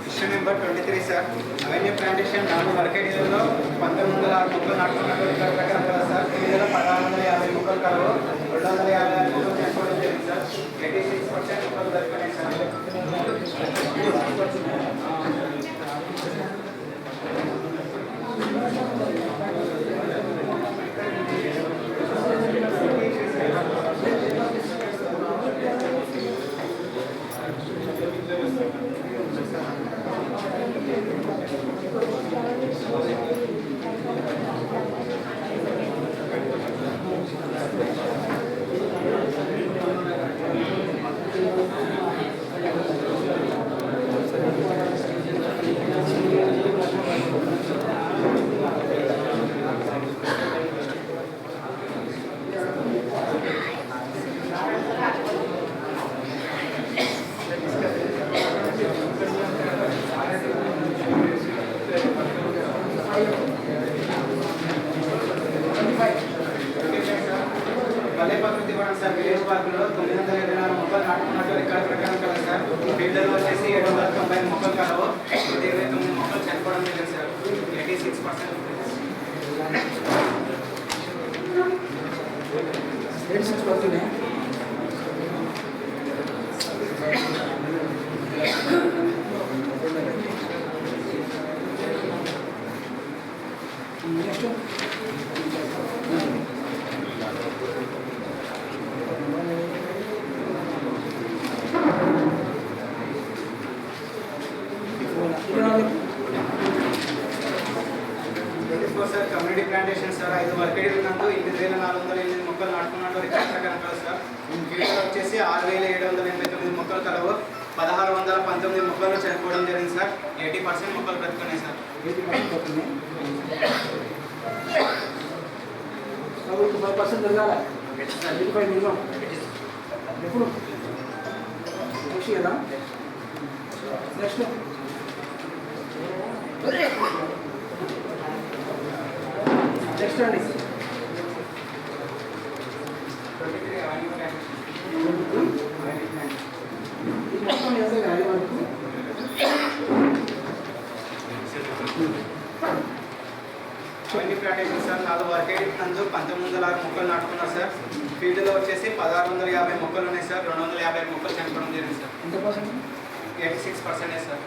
Speaker 2: Question number 23 sir avenue plantation 4 మార్కెట్లో 1906 మొక్కలు నాటుకున్నటువంటి ప్రకారం కదా సార్ 1650 మొక్కలు కలవు 256 మొక్కలు చనిపోవడం జరిగింది సార్. 86% మొక్కలు దొరికినాయి సార్. పల్లెపత్రుతి కూడా సార్ విలేజ్ పార్కులో 924 మొక్కలు నాటుకున్నట్టు రికార్డు ప్రకారం కదా సార్. ఫీల్డర్లో వచ్చేసి 790 మొక్కలు
Speaker 6: మెడిసిన్స్ పడుతున్నాయి. Next
Speaker 2: sir community plantation sir 5 వర్కేడ్ ఉన్నందు 8,408 మొక్కలు నాటుకున్నాడు రికార్డ్ కనుక సార్ ఫీల్డ్లో వచ్చేసి 6,789 మొక్కలు కలవు 1,619 మొక్కలు చనిపోవడం జరిగింది సార్. 80% మొక్కలు బ్రతుకున్నాయి సార్.
Speaker 6: 5% జరగాలి. 85 మినిమం. ఎప్పుడు చూసి కదా. నెక్స్ట్ నెక్స్ట్ అండి మొత్తం ఎంత కాదు మనకు
Speaker 2: కమ్యూనిటీ ప్లాంటేషన్ సార్ 4 వర్కేడ్ నందు 1906 మొక్కలు నాటుకున్నారు సార్. ఫీల్డ్లో వచ్చేసి 1,650 మొక్కలు ఉన్నాయి సార్. 250 మొక్కలు చనిపోవడం జరిగింది సార్.
Speaker 6: ఎంత percent?
Speaker 2: 86% sir.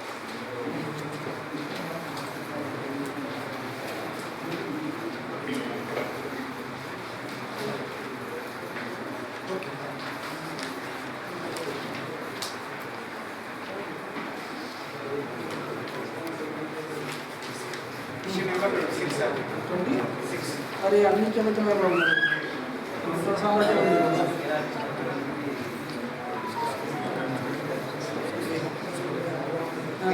Speaker 2: Issue number 26 sir. 26.
Speaker 6: అది అన్ని చెబుతున్నారు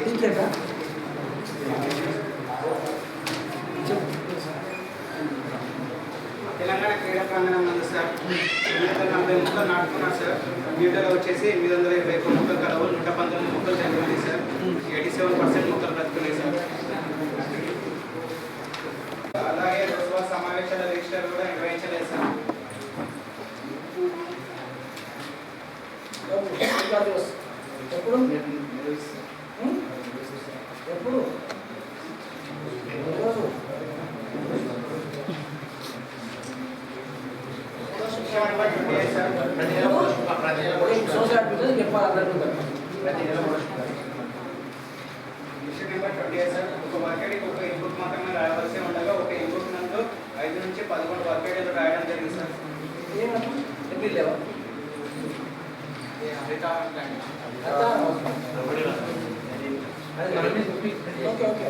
Speaker 6: టీచర్గా
Speaker 2: తెలంగాణ క్రీడా ప్రాంగణం నందు సార్ 840 మొక్కలు నాటుకున్నారు సార్. వీటిలో వచ్చేసి 821 మొక్కలు కలవు 119 మొక్కలు చనిపోయినాయి సార్. 87% మొక్కలు బ్రతుకున్నాయి సార్. అలాగే రోజువారీ సమావేశాల రిజిస్టర్ కూడా నిర్వహించలేదు సార్.
Speaker 6: ఎప్పుడు ఎప్పుడు రోజు
Speaker 2: శిక్షణ నెంబర్ 28 సార్.
Speaker 6: సోషల్ యాక్టివిటీస్ చెప్పాలి అందరికీ.
Speaker 2: Issue number 28 sir. ఒక వర్కేడీకి ఒక ఇన్పుట్ మాత్రమే రాయవలసి ఉండగా ఒక ఇన్పుట్ నందు 5 నుంచి 11 వర్కేడీలు రాయడం జరిగింది సార్.
Speaker 6: ఏమన్నా ఎప్పుడు లేవా okay okay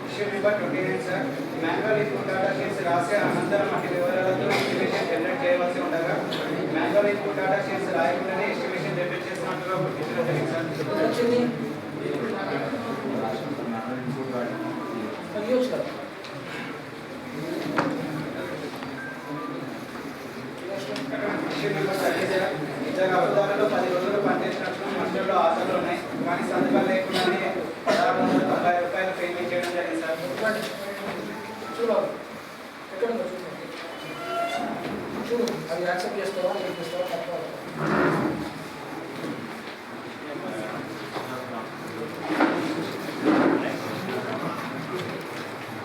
Speaker 2: issue number 29 sir. Manual input data sheets రాసే అనంతరం అట్టి వివరాలతో ఎస్టిమేషన్ జనరేట్ చేయవలసి ఉండగా మాన్యువల్ ఇన్పుట్ డేటా షీట్స్ రాయకుండానే ఎస్టిమేషన్ జనరేట్ చేసినట్టుగా గుర్తించడం జరిగింది సార్.
Speaker 6: వచ్చింది ఇవ్వచ్చు కదా.
Speaker 2: Issue number 30 sir. ఇతర అబద్ధాలలో 10 రోజులు పనిచేసినట్లు మనుషుల్లో ఆశలు ఉన్నాయి కానీ సంతకాలు లేకుండానే 1,690 రూపాయలు పేమెంట్ చేయడం జరిగింది సార్.
Speaker 6: చూడాలి ఎక్కడ ఉందో చూడు అది యాక్సెప్ట్ చేస్తావా చేస్తావా తప్ప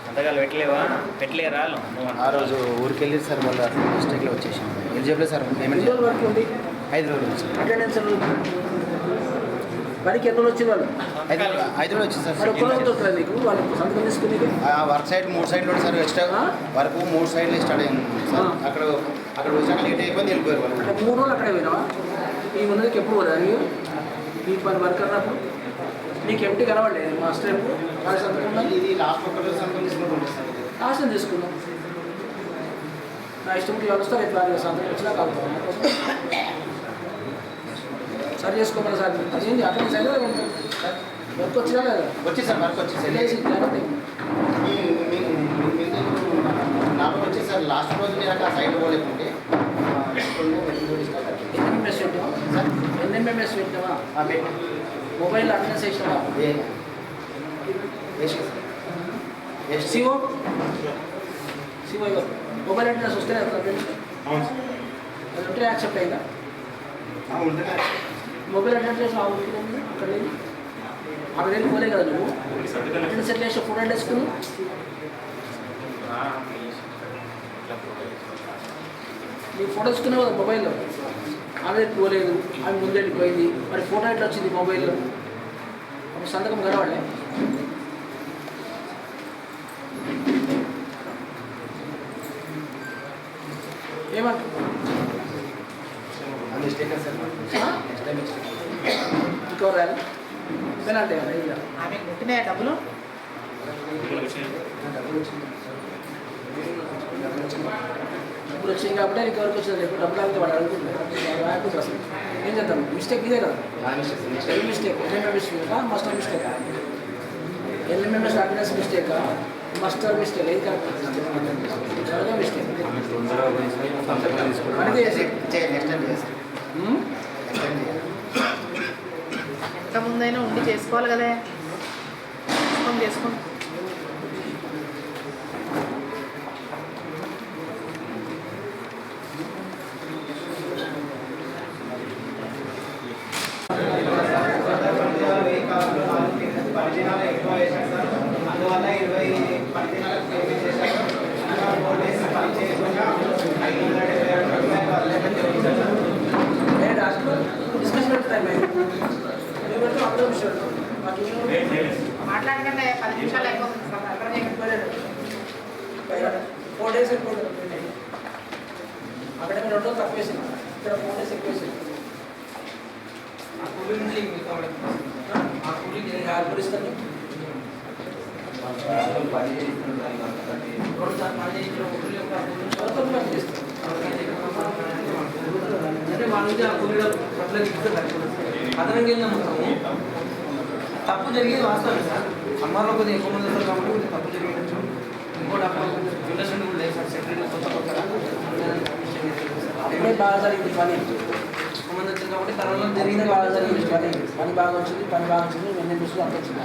Speaker 5: సంతకాలు పెట్టలేరా
Speaker 12: ఆ రోజు ఊరికి వెళ్ళి సార్ వాళ్ళు మిస్టేక్లో వచ్చేసాం. ఏం చెప్పలేదు సార్ పేమెంట్
Speaker 6: వరకు ఉంది
Speaker 12: 5 రోజులు సార్.
Speaker 6: అటెండెన్స్ పనికి ఎన్ని రోజులు వచ్చింది వాళ్ళు
Speaker 12: 5 రోజులు వచ్చింది సార్.
Speaker 6: మరి ఒక్క రోజు దొరకలేదు నీకు వాళ్ళు సంతకం తీసుకుని
Speaker 12: వర్క్ సైడ్ 3 సైడ్లో సార్ ఎక్స్ట్రా వర్క్ 3 సైడ్లో స్టార్ట్ అయింది సార్. అక్కడ వచ్చాక లేట్ అయిపోయింది వెళ్ళిపోయారు వాళ్ళు.
Speaker 6: అంటే 3 రోజులు అక్కడే పోయినావా? ఈ ఉన్నదికి ఎప్పుడు పోలేదు నీకు ఈ పని వర్క్ అన్నప్పుడు నీకు ఎంటీ కనబడలేదు మాస్టర్ ఎప్పుడు వాళ్ళ సంతకం
Speaker 12: ఇది లాస్ట్ ఒక్క రోజు సంతకం తీసుకుంటుంది సార్.
Speaker 6: ఆశం తీసుకున్నాం నా ఇష్టంకి వాళ్ళు వస్తారు ఎట్లా సంతకం వచ్చినా కలుగుతాం సరి చేసుకోమని సార్. అదేంటి అక్కడ సైడ్ వర్క్ వచ్చినా లేదా
Speaker 12: వచ్చి సార్ వర్క్ వచ్చేసి నాకు వచ్చి సార్ లాస్ట్ రోజు నేను అక్కడ సైడ్ పోలేకుంటే
Speaker 6: ఎన్ఎంఎస్ పెట్టావా సార్? ఎన్ఎంఎస్ పెట్టావా? మొబైల్ అటెండెన్స్ వేసినావా? సిఓ సిఓ మొబైల్ అటెండెన్స్ వస్తే
Speaker 4: అవును సార్.
Speaker 6: ఇట్లా యాక్సెప్ట్ అయిందా? మొబైల్ అటెండ్ చేసిన అక్కడ లేదు, అక్కడ వెళ్ళి పోలే కదా నువ్వు అటెండ్ సెట్ చేసి ఫోటో వేసుకుని నీకు ఫోటో వేసుకున్నావు కదా మొబైల్లో, ఆమె పోలేదు, ఆమె ముందు వెళ్ళిపోయింది, మరి ఫోటో ఎట్లా వచ్చింది మొబైల్లో? అప్పుడు సంతకం కనవాళ్ళే. ఏమంటారు ఇంకో రాలి పెనాల్టీ
Speaker 8: ఆమె కొట్టినాయా డబ్బులు?
Speaker 6: డబ్బులు వచ్చింది కాబట్టి రికవరీకి వచ్చింది, ఎప్పుడు డబ్బులు ఆగితే వాడు అడుగుతుంది అసలు ఏం చేద్దాం? మిస్టేక్ ఇదే కదా, ఎల్ మిస్టేక్, ఎల్ఎంఎం మిస్టేకా మాస్టర్ మిస్టేకా? ఎల్ఎంఎంఎస్ అటెండెన్స్ మిస్టేకా మాస్టర్ మిస్టేక్? ఏది కరెక్ట్? మిస్టేక్
Speaker 8: ఎంత ముందైనా ఉండి చేసుకోవాలి కదా, చేసుకోండి.
Speaker 2: అందువల్ల 20 పరిదినాలకు పేమెంట్ చేశారు. 4 డేస్ పని చేయకుండా 500
Speaker 8: మాట్లాడకండి 10 నిమిషాలు అయిపోతుంది.
Speaker 6: 4 డేస్ అయిపోతుంది. అక్కడ 2 రోజులు తక్కువ వేసింది, ఇక్కడ 4 డేస్ ఎక్కువ వేసింది.
Speaker 1: ఆ కూలీ నుంచి ఆ కూలీకి
Speaker 6: ఇస్తాను
Speaker 1: అంటే మా నుంచి ఆ కూలీలో అదనంగా వెళ్ళిన మొత్తము తప్పు జరిగేది వాస్తవం సార్. అమ్మాయిలో కొద్దిగా ఎక్కువ మంది వస్తారు కాబట్టి కొద్దిగా తప్పు జరిగేది. ఇంకోటి అప్పుడు ఇండస్ట్రీ కూడా లేదు సార్, సెక్రటరీ కొత్త
Speaker 6: అప్పుడే బాగా జరిగింది పని,
Speaker 1: ఎక్కువ మంది వచ్చింది కాబట్టి తర్వాత
Speaker 6: జరిగింది బాగా జరిగింది పని, పని బాగా వచ్చింది, పని బాగా వచ్చింది, వెన్న దృష్టిలో అంత వచ్చింది.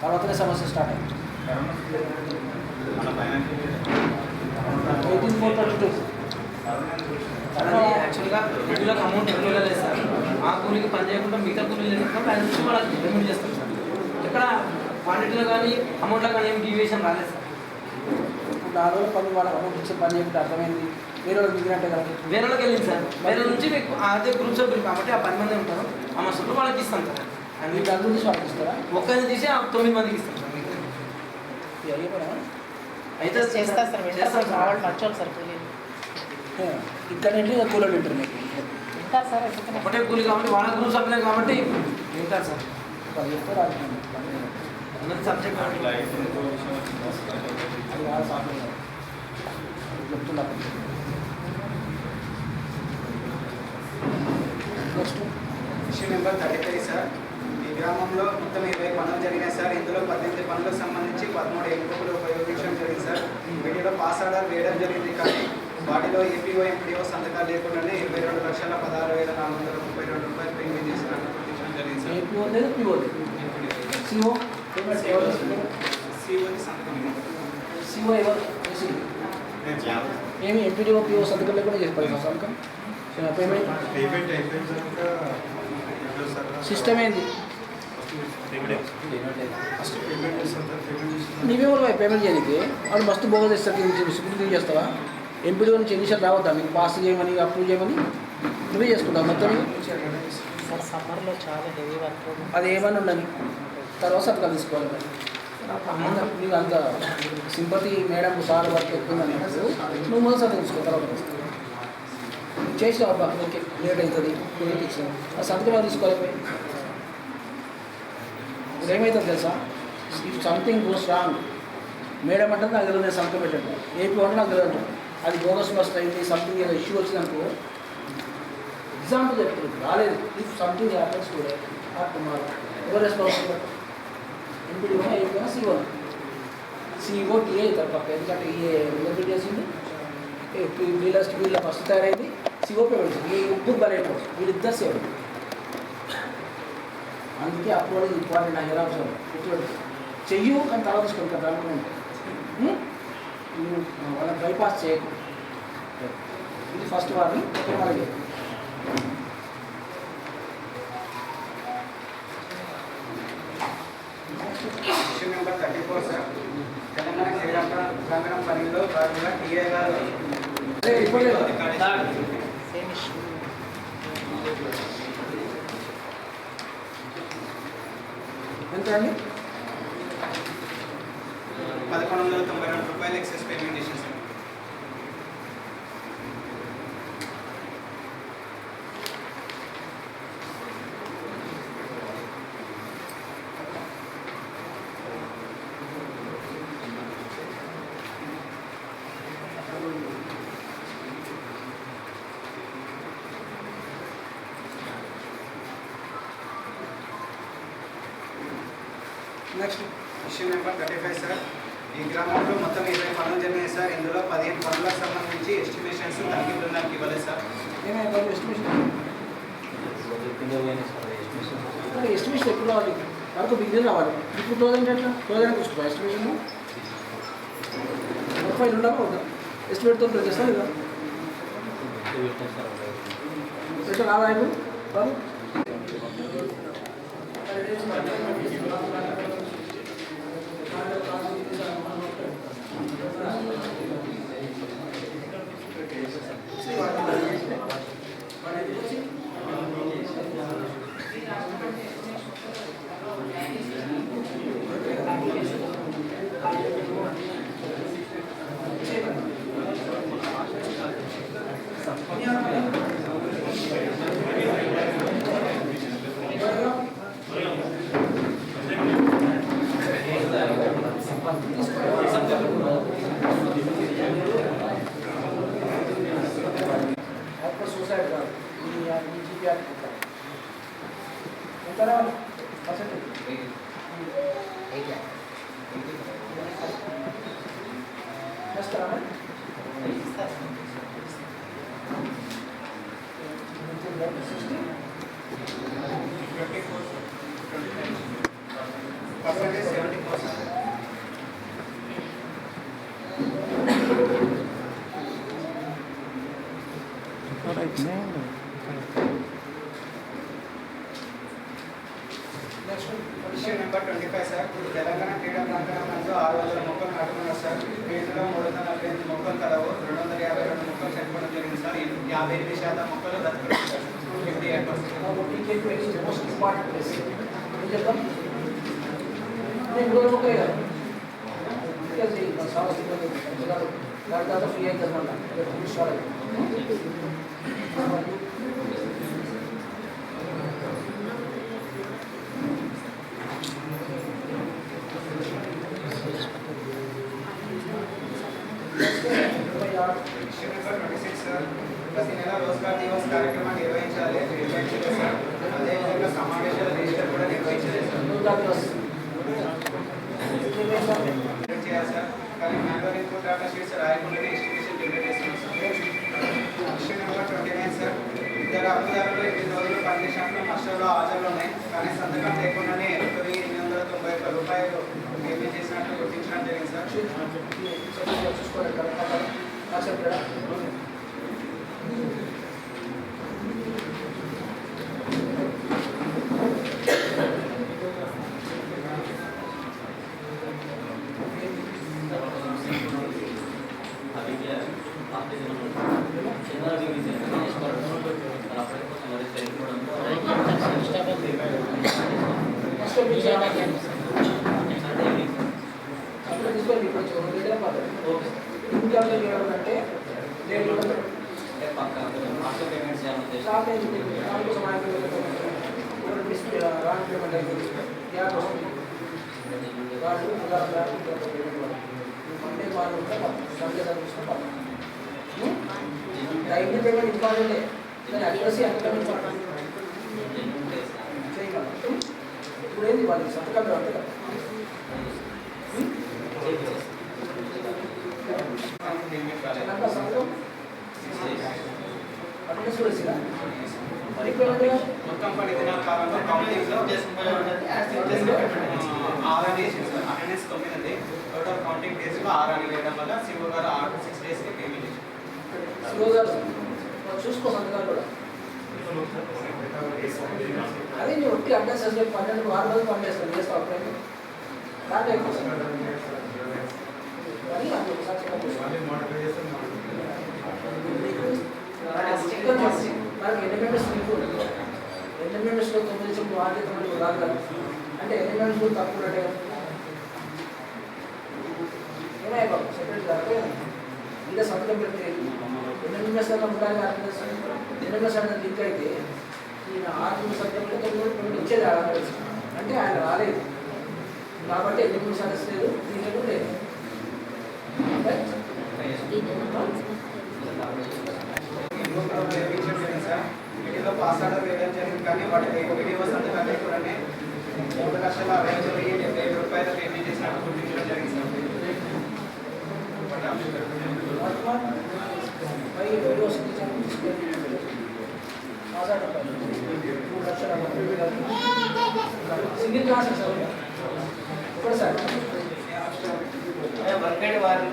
Speaker 6: తర్వాతనే సమస్య స్టార్ట్ అయింది. 18,432
Speaker 1: యాక్చువల్గా వీళ్ళకి అమౌంట్ ఎక్కువ లేదు సార్. ఆ కూలీకి పని చేయకుండా మిగతా కూలీలు లేకపోతే ఆయన నుంచి వాళ్ళకి పేమెంట్ చేస్తాం సార్. ఇక్కడ క్వాంటిటీలో కానీ అమౌంట్లో కానీ ఏం డీవియేషన్ రాలేదు సార్.
Speaker 6: ఇప్పుడు 4 రోజుల పని వాళ్ళకి అమౌంట్ ఇచ్చే పని చెప్పి అర్థమైంది, వేరే వాళ్ళకి మిగిలినట్టే కదా.
Speaker 1: వేరే వాళ్ళకి వెళ్ళింది సార్. వేరే నుంచి మీకు అదే గ్రూప్ సభ్యులు కాబట్టి ఆ 10 మంది ఉంటారు, ఆ మసలు వాళ్ళకి ఇస్తాం సార్.
Speaker 6: అండ్ మీకు అందరూ తీసి వాళ్ళకి ఇస్తారా?
Speaker 1: ఒక్కరిని తీసి ఆ 9 మందికి ఇస్తాం సార్.
Speaker 8: అయితే చేస్తారు సార్, చేస్తారు సార్, వాళ్ళు మంచోళ్ళు సార్. కూలీలు
Speaker 6: ఇక్కడ నుండి కూలీలు ఉంటారు మీకు
Speaker 8: ఉంటారు సార్.
Speaker 1: ఒకటే కూలీ కాబట్టి వాళ్ళ గ్రూప్ సభ్యులే కాబట్టి ఉంటారు సార్. అందరి సబ్జెక్ట్
Speaker 2: ఇష్యూ నెంబర్ 33 సార్. ఈ గ్రామంలో మొత్తం 20 పనులు జరిగాయి సార్. ఇందులో 18 పనులకు సంబంధించి 13 ఎంపికలు ఉపయోగించడం జరిగింది సార్. వీటిలో పాస్ ఆర్డర్ వేయడం జరిగింది, కానీ వాటిలో ఏపీఓ ఎంపీఓ సంతకాలు లేకుండానే 22,16,432 రూపాయలు పేమెంట్ చేసి నాకు గుర్తించడం జరిగింది సార్.
Speaker 6: ఏపీఓ లేదు, పీఓ లేదు, సిఓ
Speaker 2: సిఓకి సంతకం
Speaker 6: సిఓ ఎవరు ఏమి ఎంపీడీఓ పీఓ సంతకం లేకుండా చేసుకోవాలి సంతకం పేమెంట్ సిస్టమ్ ఏంది? నీవేమో పేమెంట్ చేయడానికి వాళ్ళు మస్తు బోగస్ ఇస్తారు, సిక్యూరిటీ చేస్తావా? ఎంపీడీఓ నుంచి ఎన్నిసార్లు రావద్దా మీకు పాస్ చేయమని అప్రూవ్ చేయమని? నువ్వే చేసుకుంటావు మొత్తం.
Speaker 8: సమ్మర్లో చాలా హెవీ వర్క్,
Speaker 6: అది ఏమన్నా ఉండని తర్వాత సంతకాలు తీసుకోవాలి. నీకు అంత సింపతి మేడం సార్ వర్క్ ఎక్కువ అన్నప్పుడు నువ్వు మొదటి సంతకం తీసుకో, తర్వాత చేసావు అబ్బా ఓకే లేట్ అవుతుంది లేట్ ఇచ్చావు ఆ సంతకం తీసుకోవాలి. ఇప్పుడు ఏమవుతుంది తెలుసా, if something goes wrong madam అంటే నాకు తెలియదు, నేను సంతకం పెట్టండి, ఏపీ అంటే నాకు తెలియదు, అది బోగస్ బస్ట్ అయింది సంథింగ్ ఏదో ఇష్యూ వచ్చిందనుకో ఎగ్జాంపుల్ చెప్తుంది రాలేదు. If something happens today or tomorrow ఎవరు రెస్పాన్సిబుల్? ఎంపీడీఓ అయిపోయినా సిఓ టీఏ అవుతారు పక్క, ఎందుకంటే ఏ రిలేబిలిటీ చేసింది వీళ్ళ ఫస్ట్ తయారైంది సిఓ పేమెంట్ ఈ ముగ్గురు బలైపోవచ్చు, వీళ్ళిద్దరు సేవ్. అందుకే అప్లోడ్ ఇంపార్టెంట్ హెయిర్ ఆప్షన్ చెయ్యు కానీ తర్వాత తీసుకుంటారు దాంట్లో ఉంటాయి. వాళ్ళని బైపాస్ చేయకు. ఇది ఫస్ట్ వార్ని అలాగే
Speaker 2: ఇష్యూ నెంబర్ 34 సార్. తెలంగాణ గ్రామీణ పనిలో భాగంగా టీఏ గారు
Speaker 6: ఎంత అండి?
Speaker 2: 1192 రూపాయలు ఎక్సెస్ పేమెంట్ చేశారు sir.
Speaker 6: Next
Speaker 2: issue number 35 sir. ఈ గ్రామంలో మొత్తం 20 పనులు జరిగాయి సార్. ఇందులో 15 పనులకు సంబంధించి ఎస్టిమేషన్స్ తనిఖీ బృందానికి ఇవ్వలేదు సార్.
Speaker 6: ఏమైనా ఎస్టిమేషన్ ఎస్టిమేషన్ ఎప్పుడు రావాలి? వరకు బిగిన్ రావాలి. ఇప్పుడు క్లోజ్ అంటే ఎట్లా? క్లోజ్ అయినా వస్తుంది ఎస్టిమేషన్ ఫైల్ ఉండగా ఉందా? ఎస్టిమేట్తో క్లోజ్ చేస్తాను కదా ఎట్లా రావాలి బాబు? సూసైడ్ కాదు
Speaker 2: percentage 74%. Issue number 25 sir. Telangana క్రీడా ప్రాంగణంలో 600 మొక్కలు నాటుకున్నారు సార్. వీటిలో 348 మొక్కలు కలవు. 252 మొక్కలు చనిపోవడం జరిగింది సార్. 58% మొక్కలు బ్రతుకుతాయి సార్. 58%.
Speaker 6: మోస్ట్ ఇంపార్టెంట్ ప్లేస్ చెప్తాం మూడు మొక్కలే కదా దాని తర్వాత ఫ్రీ అవుతుంది మళ్ళీ స్టార్ట్ అవుతుంది.
Speaker 2: Issue number 26 sir. ప్రతి నెల రోజ్గార్ దివస్ కార్యక్రమాన్ని నిర్వహించాలి సార్. అదేవిధంగా సమావేశాల రిజిస్టర్ కూడా నిర్వహించలేదు చేయాలి సార్. కానీ మ్యాన్యువల్ ఇన్పుట్ డేటా షీట్స్ రాయకుండానే ఎస్టిమేషన్ జనరేట్ చేస్తున్నాం సార్. Issue number 29 sir. ఇద్దరు అప్పుదారులు 8 రోజులు పనిచేసినట్లు నష్టంలో హాజరులు ఉన్నాయి. కానీ సంతకం లేకుండానే 1,891 రూపాయలు పేమెంట్ చేసినట్లు గుర్తించడం జరిగింది సార్.
Speaker 6: టైంలీ పేమెంట్ ఇంపార్టెంటే కానీ అడ్రస్ అక్కడ ఇప్పుడు ఏంది వాళ్ళు సంతకాలు అంతే కదా సంతకం అడ్రస్ కూడా ఇచ్చినా మరి
Speaker 2: మొత్తం 10 దినాల కాలంలో కౌంటింగ్లో అటెండెన్స్ 9 టోటల్ కౌంటింగ్ డేస్లో 6 అని వేయడం వల్ల సిఓ గారు 6 డేస్కి పేమెంట్ చేశారు.
Speaker 6: చూసుకో సంతకాలు కూడా. అదే నేను ఒట్టి అడ్రస్ చేస్తే 12 6 రోజులు పనిచేస్తాను చేస్తాను అప్పుడైతే దాంట్లో ఎక్కువ కానీ అది ఒకసారి మనకి ఎన్ని మెంబర్స్ మీకు ఎన్ని మెంబర్స్లో 9 చెప్పు 9 రాదు కదా అంటే ఎన్ని మెంబర్స్ కూడా తక్కువ ఉన్నట్టే ఏమయ్యా బాబు సెక్రటరీ గారు ఇంకా సంతకం పెడితే ఎన్ని మెంబర్స్ దాకా ఉండాలి అటెండెన్స్ ఎన్ని మెంబర్స్ అంటే లింక్ అయితే ఈయన 6 సంతకం పెడితే 9 ఇచ్చేది అంటే ఆయన రాలేదు కాబట్టి ఎన్ని మెంబర్స్ అరెస్ట్ లేదు దీనికి కూడా లేదు
Speaker 2: వీటిలో పాస్ ఆర్డర్ వేయడం జరిగింది కానీ వాటికి వీడియో సంతకాలు లేకుండానే 3,65,70,000 రూపాయలు పేమెంట్ చేసినట్టు గుర్తించడం జరిగింది
Speaker 6: సింగిల్ క్లాస్ సార్ ఇప్పుడు సార్
Speaker 11: వర్గడి వారి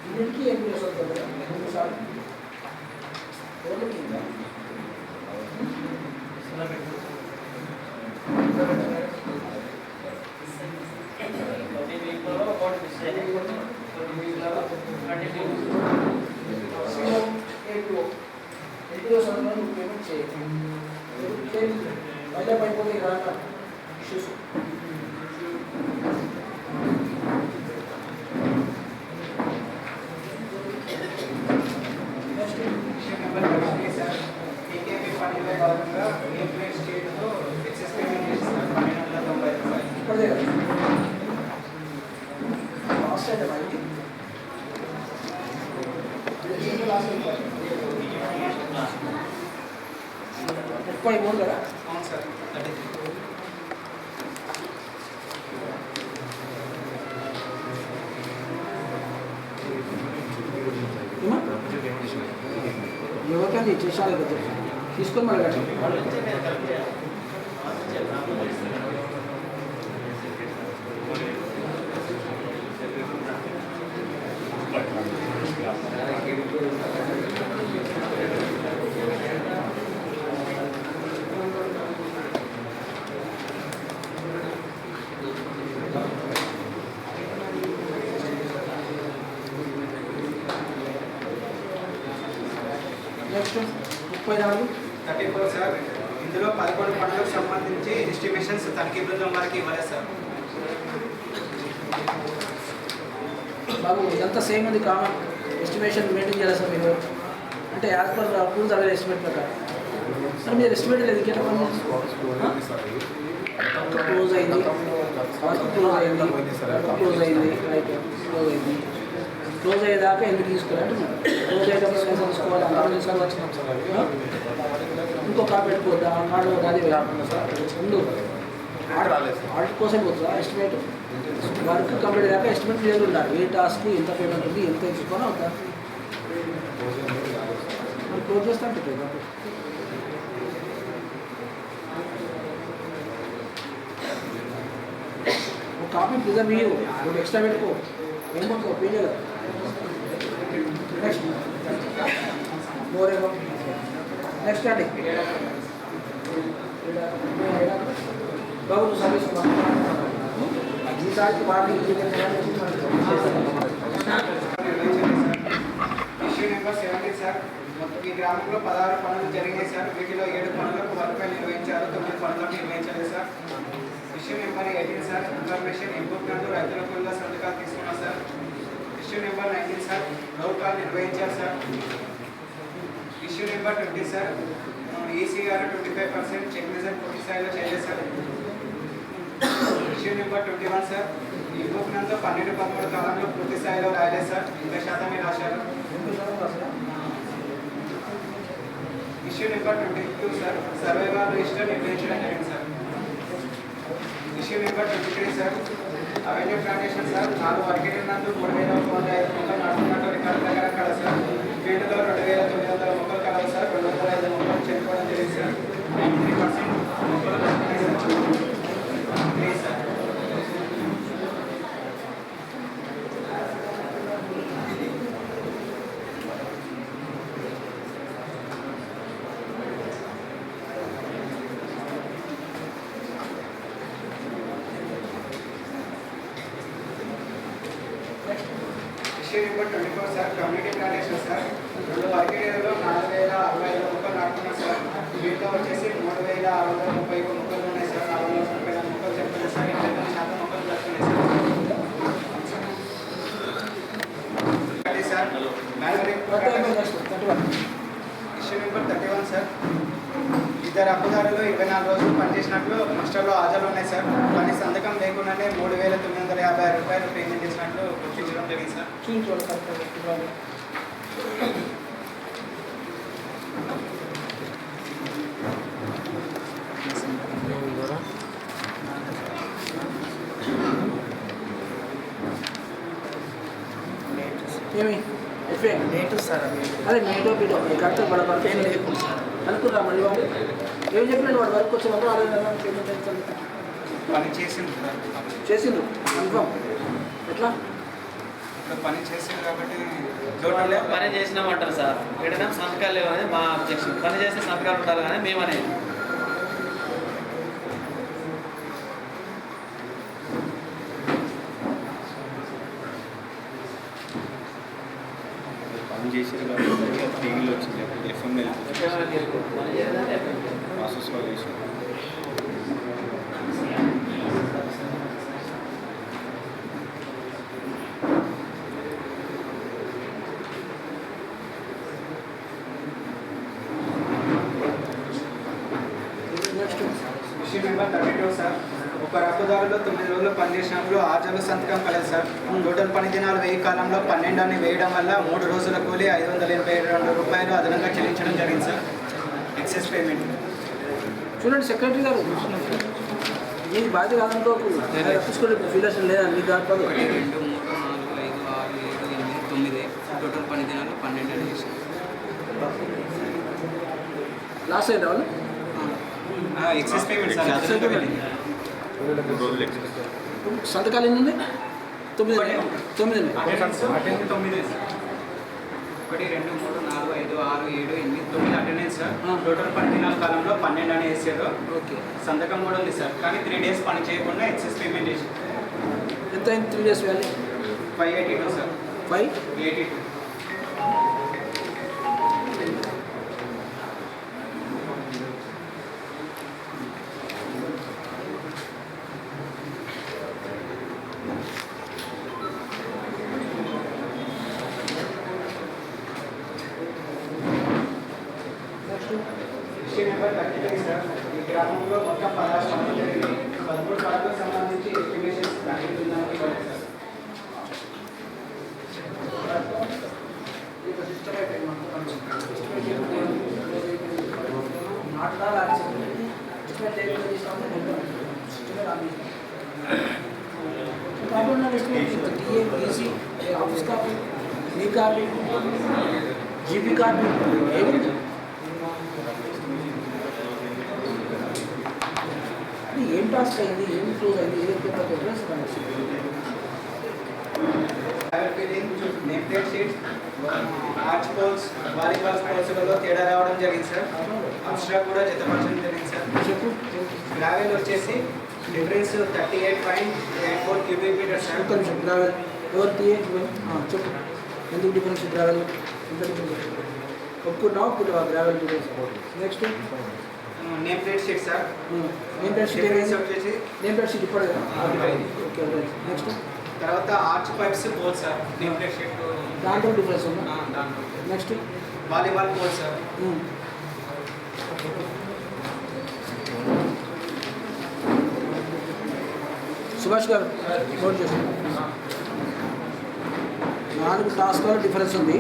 Speaker 6: ఇన్నింటికి ఏం చేస్తుంది సార్ పేమెంట్ చేయాలి వైద్యం అయిపోతే రాక ఇష్యూస్
Speaker 2: భాగంగా ఏప్రిల్ స్టేట్లో ఎక్సెస్ పేమెంట్ చేస్తున్నారు 1290
Speaker 6: ఇప్పటిదే కదా లాస్ట్ అయితే మనకి లాస్ట్ 33 కదా
Speaker 2: అవును సార్
Speaker 6: ఎవరికైనా చేసాలి కదా తీసుకొని మళ్ళీ కట్టండి నెక్స్ట్ 34
Speaker 2: 34 సార్ ఇందులో 11 పనులకు సంబంధించి ఎస్టిమేషన్స్ తనిఖీ బృందం వారికి ఇవ్వలేదు సార్
Speaker 6: బాబు ఇదంతా సేమ్ ఉంది కామన్ ఎస్టిమేషన్ మెయింటైన్ చేయాలి సార్ మీరు అంటే యాజ్ పర్ రూల్స్ అవే ఎస్టిమేట్ ప్రకారం సార్ మీరు ఎస్టిమేట్ లేదు ఇంకేట పని క్లోజ్ అయింది క్లోజ్ అయింది క్లోజ్ అయింది రైట్ క్లోజ్ అయింది క్లోజ్ అయ్యేదాకా ఎందుకు తీసుకోవాలి క్లోజ్ అయ్యేటప్పుడు తీసుకోవాలి అందరూ తీసుకొని వచ్చినాం సార్ ఇంకో కాపీ పెట్టుకోవద్దా కార్డు అది ముందు ఆర్డర్ కోసం పోతుందా ఎస్టిమేట్ వర్క్ కంప్లీట్ దాకా ఎస్టిమేట్ క్లియర్ ఉండాలి ఏ టాస్క్ ఎంత పేమెంట్ ఉంది ఎంత తీసుకొని అవుతా మరి క్లోజ్ చేస్తా అంటే ఒక కాపీ ప్రిజర్వ్ ఇవ్వు ఒక ఎక్స్ట్రా పెట్టుకో ఏం పక్క పేజ్ కదా నెక్స్ట్ మోరేమో నెక్స్ట్ అండి బాబు నువ్వు సర్వీస్ ఈసారికి వాడిని
Speaker 2: ఇష్యూ నెంబర్ 70 సార్ ఈ గ్రామంలో 16 పనులు జరిగాయి సార్ వీటిలో 7 పనులకు వర్క్పై నిర్వహించారు 9 పనులకు నిర్వహించలేదు sir issue number 18 sir information input నందు రైతుల కుల సంతకాలు తీసుకున్నాం sir issue number 19 sir roll call నిర్వహించారు sir issue number 20 sir ECR 25% check result పూర్తి స్థాయిలో చేయలేదు సార్ ఇష్యూ నెంబర్ 21 సార్ ఈ బుక్ నందు 12-13 కాలంలో పూర్తి స్థాయిలో రాయలేదు సార్ 20% రాశారు issue number 22 sir survival register నిర్వహించడం జరిగింది sir issue number 23 sir avenue plantation sir 4 వర్గీకరణ నందు 3,105 మొక్కలు నాటుకున్నట్టు రికార్డు ప్రకారం కల సార్ ఫీల్డ్లో 2,900 మొక్కలు కలవు సార్ 205 మొక్కలు చెప్పుకోవడం జరిగింది సార్ 93% మొక్కలు నాటుకున్నాయి sir number 24 sir community plantation sir 2 వర్గీయులలో 4065 మొక్కలు నాటుకున్నాం సార్. వీటిలో వచ్చేసి 3630 మొక్కలు ఉన్నాయి సార్. 434 మొక్కలు చెప్తున్నాయి సార్. 89% మొక్కలు దక్కున్నాయి sir. Sir issue number 31 sir. ఇద్దరు అప్పుదారులు 24 రోజులు పనిచేసినట్లు మాస్టర్లో హాజరు ఉన్నాయి సార్. పని సంతకం లేకుండానే 3950 రూపాయలు పేమెంట్ చేసినట్లు గుర్తించడం జరిగింది సార్.
Speaker 6: ఏమి ఎఫ్ఏ
Speaker 11: డేటు సార్
Speaker 6: అదే మేటో పీటో కరెక్ట్ పడబడి ఏం లేకుండా సార్ అనుకున్నా మళ్ళీ వాడు ఏం చెప్పినాడు వాడు వర్క్ వచ్చినప్పుడు
Speaker 2: పని చేసింది సార్.
Speaker 6: చేసిండు కన్ఫర్మ్ ఎట్లా
Speaker 2: ఇక్కడ పని చేసింది కాబట్టి
Speaker 11: పని చేసినామంటారు సార్. ఎక్కడైనా సంతకాలు లేవనేది మా అబ్జెక్షన్. పని చేస్తే సంతకాలు ఉంటారు కానీ మేమనేది
Speaker 9: పని చేసారు కాబట్టి టీవీలో వచ్చింది ఎఫ్ఎంఎల్ ప్రాసెస్లో చేసారు.
Speaker 2: Issue number 32 sir. ఒక రఫ్తుదారులో 9 రోజులు పనిచేసినప్పుడు హాజరు సంతకం కలదు సార్. టోటల్ పని దినాలు 1000 కాలంలో 12 అని వేయడం వల్ల 3 రోజుల కూలి 582 రూపాయలు అదనంగా చెల్లించడం జరిగింది సార్. Excess payment.
Speaker 6: చూడండి సెక్రటరీ గారు నీకు బాధ్యత కాదనుకోకు తప్పించుకోండి ఫీలర్షన్ లేదా నీకు కాదు
Speaker 13: 1 2 3 4 5 6 7 8 9 టోటల్ పని దినాలు 12 అని చేశారు.
Speaker 6: లాస్ట్ అయ్యారు వాళ్ళు
Speaker 2: ఎక్సెస్ పేమెంట్ సార్.
Speaker 6: సంతకాలు ఎన్ని ఉన్నాయి 9
Speaker 2: 9
Speaker 6: 9
Speaker 2: 1 2 3 4 5 6 7 8 9 అటెండెన్స్ సార్. టోటల్ పని దినాల కాలంలో 12 అని వేసారు.
Speaker 6: ఓకే
Speaker 2: సంతకం కూడా ఉంది సార్. కానీ 3 డేస్ పని చేయకుండా ఎక్సెస్ పేమెంట్ చేసి
Speaker 6: ఎంత అయింది 3 days valley
Speaker 2: 582 sir.
Speaker 6: 582
Speaker 2: issue number 33 sir. ఈ గ్రామంలో మొత్తం 16 పనులు జరిగినాయి. 13 పనులకు సంబంధించి ఎస్టిమేషన్స్ ప్రకటించడానికి ఇవ్వాలి సార్.
Speaker 6: ఆఫీస్ కాపీ మీ కాపీ జీపీ కాపీ ఏముంది ఏం టాస్క్ అయింది ఏం క్లోజ్ అయింది ఏదైతే address
Speaker 2: name plate sheets arch poles volleyball పోల్స్లలో తేడా రావడం జరిగింది సార్. అబ్స్ట్రాక్ట్ కూడా జతపరచడం జరిగింది సార్.
Speaker 6: చెప్పు
Speaker 2: గ్రావెల్ వచ్చేసి డిఫరెన్స్ 38.84 క్యూబిక్ మీటర్ సార్.
Speaker 6: ఒక్క నిమిషం గ్రావెల్ ఎవరు చెప్పు ఎందుకు డిఫరెన్స్ గ్రావెల్ ఎంత డిఫరెన్స్ ఒప్పుకున్నావు ఒప్పుకున్నావా gravel difference next
Speaker 2: name plate sheet sir.
Speaker 6: Name plate sheet
Speaker 2: difference వచ్చేసి
Speaker 6: నేమ్ ప్లేట్ షీట్ ఇప్పుడు ఓకే నెక్స్ట్
Speaker 2: తర్వాత arch pipes pole sir. Name plate sheet
Speaker 6: దాంట్లో డిఫరెన్స్ ఉందా
Speaker 2: దాంట్లో
Speaker 6: next
Speaker 2: volleyball pole sir.
Speaker 6: Subhash గారు నోట్ చేశాను 4 టాస్క్లో డిఫరెన్స్ ఉంది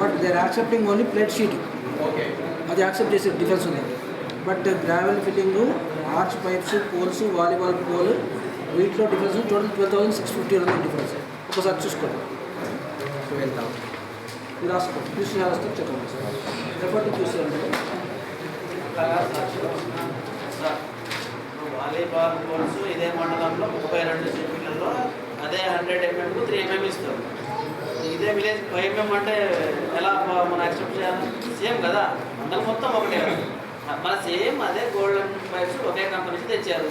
Speaker 6: but they are accepting only plate sheet అది యాక్సెప్ట్ చేసే డిఫరెన్స్ ఉంది but gravel fitting arch pipes poles volleyball pole వీటిలో డిఫరెన్స్ టోటల్ 12,650 ఉంది డిఫరెన్స్ ఒకసారి చూసుకోండి వెళ్తాం ఇది రాసుకోండి చూసి రాస్తే చెప్పండి రేపటి చూసి
Speaker 11: వాలీబాల్ కోర్స్ ఇదే మండలంలో 32 సిటీలలో అదే 100 mm 3 mm ఇస్తారు. ఇదే విలేజ్ 5 mm అంటే ఎలా మనం యాక్సెప్ట్ చేయాలి? సేమ్ కదా, మండలం మొత్తం ఒకటే కదా. మన సేమ్ అదే గోల్డెన్ పైప్స్ ఒకే కంపెనీ నుంచి తెచ్చారు.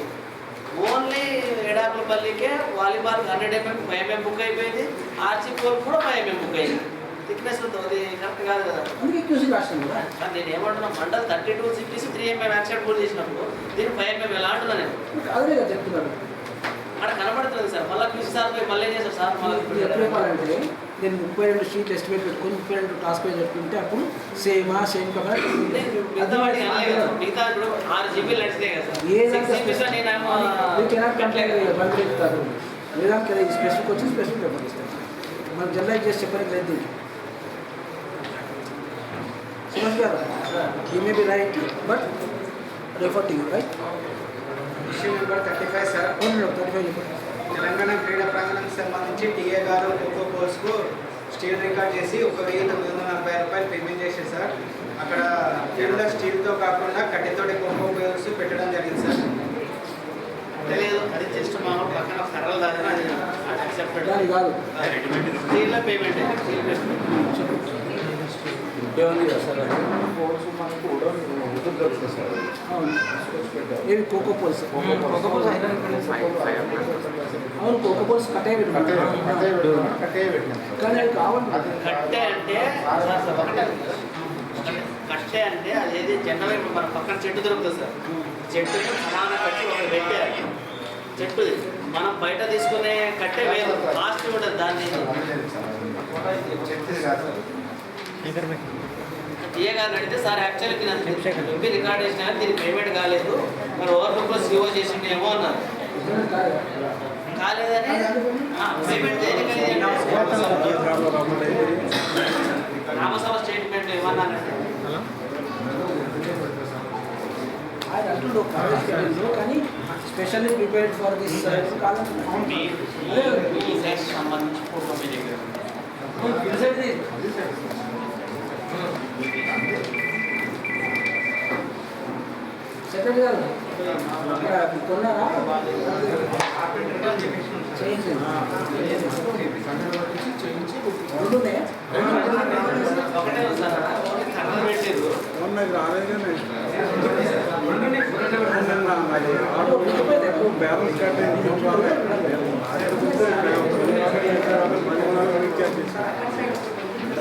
Speaker 11: ఓన్లీ ఎడాకులపల్లికే వాలీబాల్ 100 mm 5 mm బుక్ అయిపోయింది. ఆర్చిపోల్ కూడా 5 mm బుక్ అయింది. థిక్నెస్ అది కరెక్ట్ కాదు కదా. నేను ఏమంటున్నా మండల్ 32 సిటీస్ 3 mm యాక్సెప్ట్ పూర్తి చేసినప్పుడు దీన్ని 5 mm ఎలా అంటున్నా నేను
Speaker 6: అదే చెప్తున్నాను.
Speaker 11: అక్కడ కనబడుతుంది సార్. మళ్ళీ క్యూసీ సార్ పోయి మళ్ళీ చేశారు సార్. మళ్ళీ
Speaker 6: ఎప్పుడు చెప్పాలంటే నేను 32 షీట్లు ఎస్టిమేట్ పెట్టుకొని 32 టాస్క్ పేజ్ పెట్టుకుంటే అప్పుడు సేమ్ కదా.
Speaker 11: మిగతా ఇప్పుడు 6 GB నడిచినాయి కదా సార్.
Speaker 6: చెప్తారు లేదా స్పెసిఫిక్ వచ్చి స్పెసిఫిక్ పేపర్ ఇస్తాను. మనం జనరలైజ్ చేసి చెప్పడానికి లేదు. సురేష్ గారు you may be right but refer to you right.
Speaker 14: Issue number 35 sir.
Speaker 6: 35
Speaker 14: Telangana క్రీడా ప్రాంగణానికి సంబంధించి టీఏ గారు ఖోఖో కోర్సుకు స్టీల్ రికార్డ్ చేసి 1940 రూపాయలు పేమెంట్ చేశారు సార్. అక్కడ ఫీల్డ్లో స్టీల్తో కాకుండా కట్టెతోటి ఖోఖో కోర్సు పెట్టడం జరిగింది సార్.
Speaker 11: తెలియదు అది జస్ట్ మా పక్కన కర్రలు దాకా యాక్సెప్టెడ్
Speaker 6: కాదు
Speaker 11: స్టీల్లో పేమెంట్
Speaker 6: ఏవి కోకో పోల్స్ అవును కోకో పోల్స్ కట్టే కానీ అవి కావాలి.
Speaker 11: కట్టే అంటే కట్టే అంటే అదేది జనరల్ ఇప్పుడు మన పక్కన చెట్టు దొరుకుతుంది సార్. చెట్టుకి సమాన కట్టి ఒకటి పెట్టారు. చెట్టుది మనం బయట తీసుకునే కట్టే వేరు కాస్ట్ ఉంటుంది. దాన్ని టీఏ గారిని అడిగితే సార్ యాక్చువల్గా నేను రికార్డ్ చేసిన దీనికి పేమెంట్ కాలేదు, మరి ఓవర్లుక్లో సిఓ చేసిండేమో అన్నారు. కాలేదని పేమెంట్ రామసభ స్టేట్మెంట్ ఏమన్నానంటే
Speaker 6: కానీ స్పెషల్లీ ప్రిపేర్డ్ ఫర్ దిస్
Speaker 11: సంబంధించి ఫోటో మీ దగ్గర
Speaker 6: సెక్రటరీ గారు కొన్నారా
Speaker 11: ఒకటే సార్ కర్రలు పెట్టారు.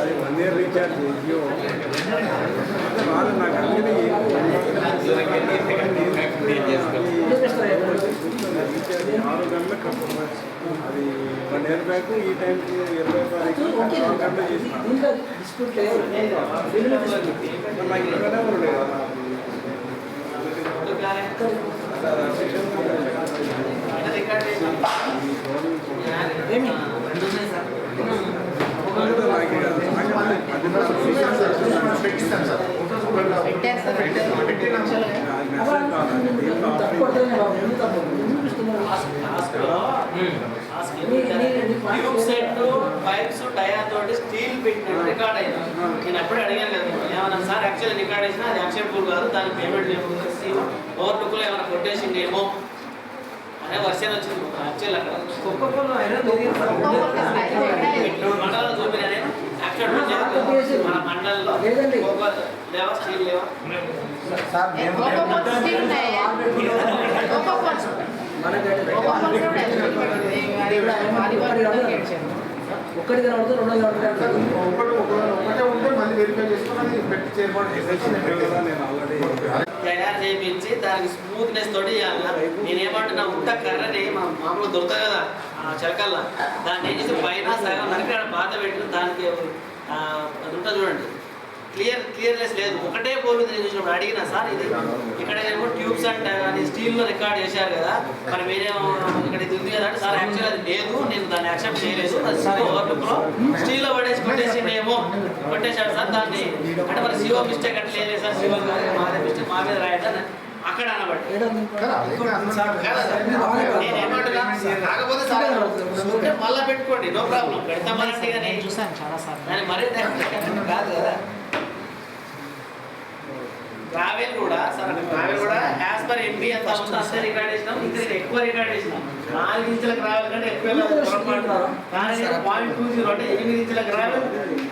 Speaker 15: అది 1 year రీఛార్జ్ జియో వాళ్ళు నాకు అన్ని రీఛార్జ్ 6 గంటలకు అది 1 year బ్యాక్ ఈ టైంకి 20 తారీఖు 6 గంటలు చేసిన నాకు ఇక్కడే ఉండేది.
Speaker 11: పైప్స్ టైర్ తోటి స్టీల్ పెట్టినట్టు రికార్డ్ అయింది. నేను అప్పుడే అడిగాను కదా ఏమన్నా సార్ యాక్చువల్ రికార్డ్ చేసినా అది యాక్సెప్టబుల్ కాదు, దానికి పేమెంట్ లేకపోతే ఓవర్లుక్లో ఏమైనా కొట్టేసిందేమో అనే వర్షన్ వచ్చింది. యాక్చువల్ అక్కడ మండలంలో చూపినా నేను యాక్చువల్ మన మండలంలో లేవా స్టీల్ లేవా
Speaker 6: ఒక్కటి కనబడుతుంది 2
Speaker 15: ఒకటే ఉంటే మళ్ళీ వెరిఫై చేసుకుని పెట్టి
Speaker 11: తయారు చేయించి దానికి స్మూత్నెస్ తోటి నేనేమంటున్నా ఉత్త కర్రని మామూలు దొరుకుతుంది కదా చిలకల్లా దాన్ని ఏం చేసి పైన సగం నరికి అక్కడ బాధ పెట్టిన దానికి అది ఉంటుంది చూడండి క్లియర్నెస్ లేదు. ఒకటే పోలు నేను చూసినప్పుడు అడిగినా సార్ ఇది ఇక్కడ ఏమో ట్యూబ్స్ అంటే అది స్టీల్లో రికార్డ్ చేశారు కదా మరి మీరేమో ఇక్కడ ఇది ఉంది కదా అంటే సార్ యాక్చువల్ అది లేదు, నేను దాన్ని యాక్సెప్ట్ చేయలేదు, ఓవర్లుక్లో స్టీల్లో పడేసి కొట్టేసిండేమో కొట్టేశాడు సార్ దాన్ని అంటే మరి సిఓ మిస్టేక్ అంటే లేదు సార్, సిఓ మాదే మిస్టేక్ మా మీద రాయడం అక్కడ అనబట్టి నేనేమంటున్నా కాకపోతే సార్ మళ్ళీ పెట్టుకోండి నో ప్రాబ్లం పెడతామనంటే కానీ చూసాను చాలా సార్ దాన్ని మరీ కాదు కదా. ట్రావెల్ కూడా సార్ ట్రావెల్ కూడా యాజ్ పర్ ఎంపీ ఎంత ఉందో అంతే రికార్డ్ చేసినాం, ఇంకా ఎక్కువ రికార్డ్ చేసినాం. 4 ఇంచుల ట్రావెల్ కంటే ఎక్కువ కానీ 0.20 అంటే 8 ఇంచుల travel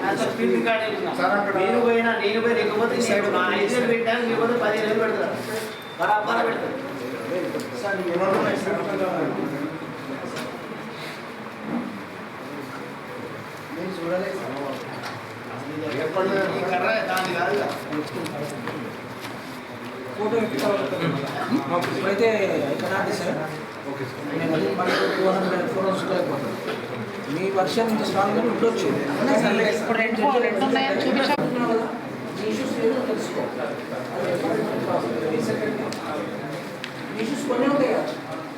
Speaker 11: as per speed record చేసినాం. నేను పోయినా నేను పోయి లేకపోతే 5,000 పెట్టాను లేకపోతే 15,000 పెడతారు బరాబర్ పెడతారు.
Speaker 14: నేను చూడలేదు ఈ కర్ర దాని కాదు
Speaker 6: ఫోటో ఇప్పుడైతే ఎక్కడ సార్ నేను మళ్ళీ 200 ఫోటోస్ అయిపోతాను మీ వర్షన్ ఇంత స్ట్రాంగ్గా ఉండొచ్చు
Speaker 8: ఇప్పుడు రెండు ఉన్నాయని చూపించాం
Speaker 6: ఇష్యూస్ ఏదో తెలుసుకో ఇష్యూస్ కొన్ని ఉంటాయి కదా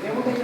Speaker 6: ఏముంటాయి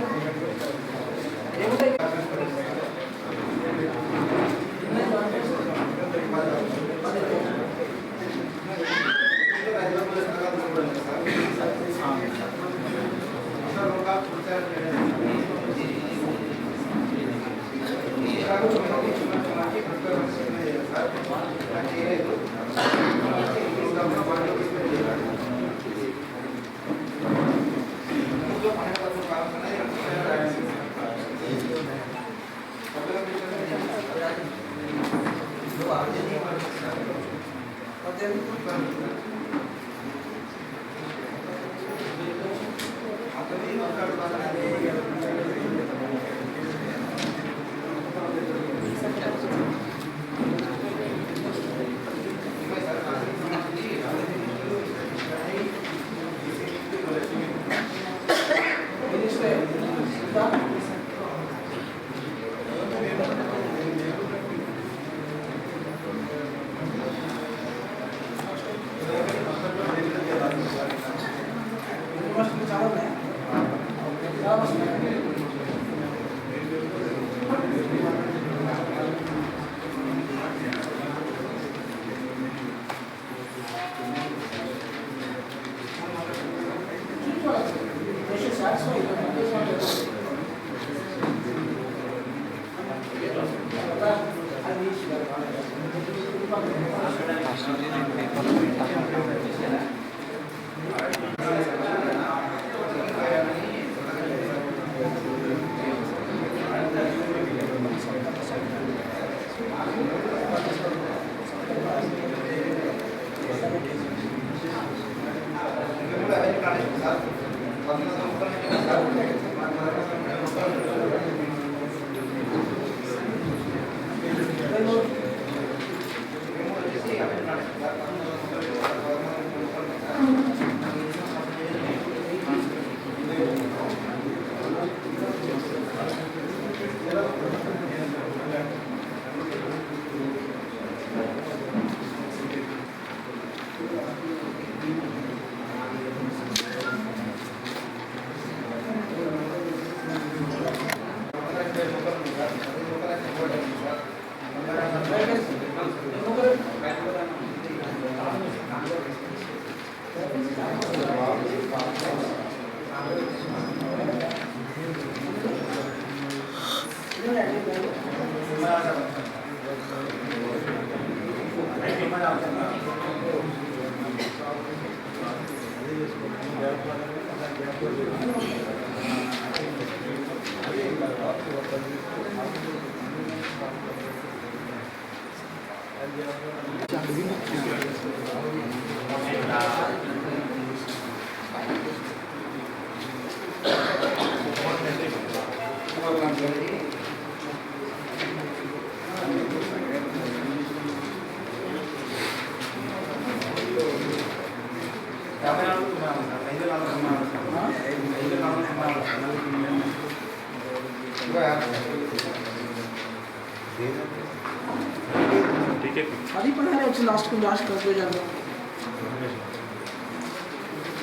Speaker 6: అది పదహారు వచ్చింది లాస్ట్ కంక్లూజన్లో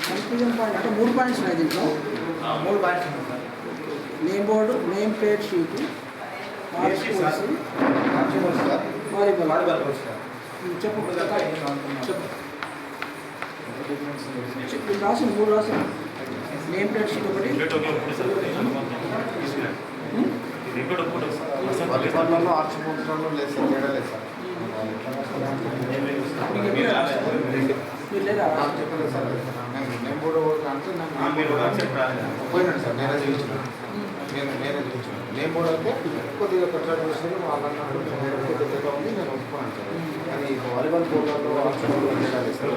Speaker 6: కంక్లూజన్ పాయింట్ అంటే 3 పాయింట్స్ ఉన్నాయి దీంట్లో
Speaker 14: 3 points
Speaker 6: name board name plate sheet volleyball చెప్పు చెప్పు రాసిన 3 రాసిన నేమ్ ప్లేట్ షీట్ ఒకటి
Speaker 12: వాలీబాల్లో ఆర్చ్ పోస్టర్లో లేదు సార్ తేడా లేదు సార్ చెప్పలేదు సార్ నేను కూడా అంటే పోయినాడు సార్ నేనే చూపించాను నేను కూడా అంటే కొద్దిగా కట్టడం విషయంలో వాళ్ళన్నాడు కొద్దిగా ఉంది నేను ఒప్పుకున్నాను సార్ కానీ వాలీబాల్ పోటీల్లో ఆర్చ్ పోస్టర్లో తేడా లేదు సార్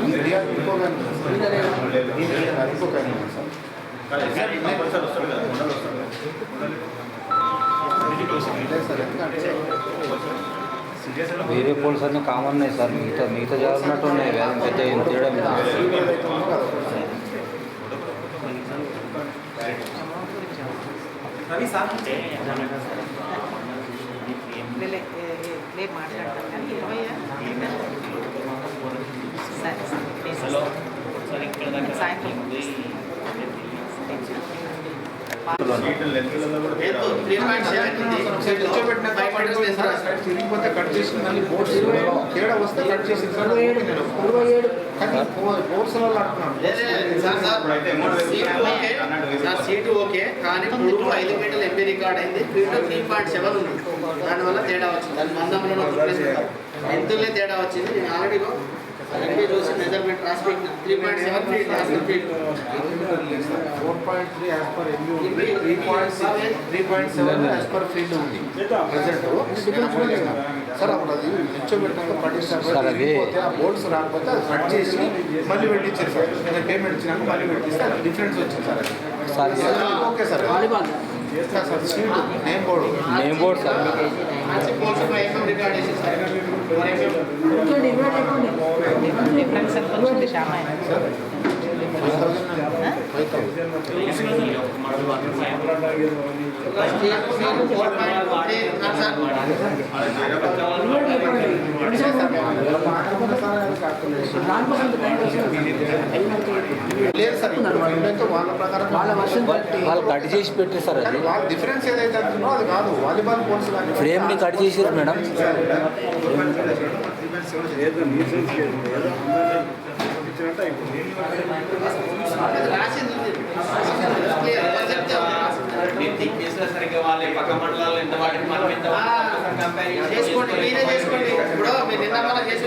Speaker 12: ఇంకొక
Speaker 16: వేరే పోల్స్ అన్నీ కామన్ ఉన్నాయి సార్. మిగతా చదివినట్టు ఉన్నాయి. వేదం పెద్ద ఏం తేడా
Speaker 8: రేపు మాట్లాడతాం కానీ 20 సాయంత్రం
Speaker 12: తిరిగిపోతే కట్ చేసి మళ్ళీ బోర్డ్స్ తేడా వస్తే కట్ చేసి
Speaker 2: సీటు ఓకే కానీ 5 మీటర్లు ఎంపీ రికార్డ్ అయింది. ఫీల్డ్ 3.7 ఉంది. దానివల్ల తేడా వచ్చింది. దాని మందంలో ఎంతులే తేడా వచ్చింది. నేను ఆల్రెడీ ఎంపీ చూసి మెజర్మెంట్ రాసి పెట్టిన 3.7 ఫీట్ రాసిన ఫీట్
Speaker 12: 4.3 యాజ్ పర్ ఎంబీ ఉంది. 3.7 యాజ్ పర్ ఫీల్డ్ ఉంది ప్రెసెంట్. సార్ అప్పుడు అది నిల్చోబెట్టాక పట్టిస్తారు. ఆ బోర్డ్స్ రాకపోతే అది కట్ చేసి మళ్ళీ పెట్టించారు సార్. నేను పేమెంట్ ఇచ్చినాక మళ్ళీ పెట్టిస్తే అది డిఫరెన్స్ వచ్చింది సార్. అది okay sir. Sir seat name board sir.
Speaker 8: Difference ఎంత వచ్చింది శ్యామాయన?
Speaker 12: లేదు సార్ వాళ్ళ ప్రకారం
Speaker 16: వాళ్ళు కట్ చేసి పెట్టారు సార్. అది
Speaker 12: వాళ్ళ డిఫరెన్స్ ఏదైతే అంటున్నో అది కాదు. వాలీబాల్ కోర్స్
Speaker 16: ఫ్రేమ్ ని కట్ చేసారు మేడం.
Speaker 11: సరిగ్గా వాళ్ళ పక్క మండలాలు ఎంత వాటికి మనం ఎంత
Speaker 2: చేసుకోండి. మీరే చేసుకోండి. ఇప్పుడు మీరు నిన్న మనం చేసి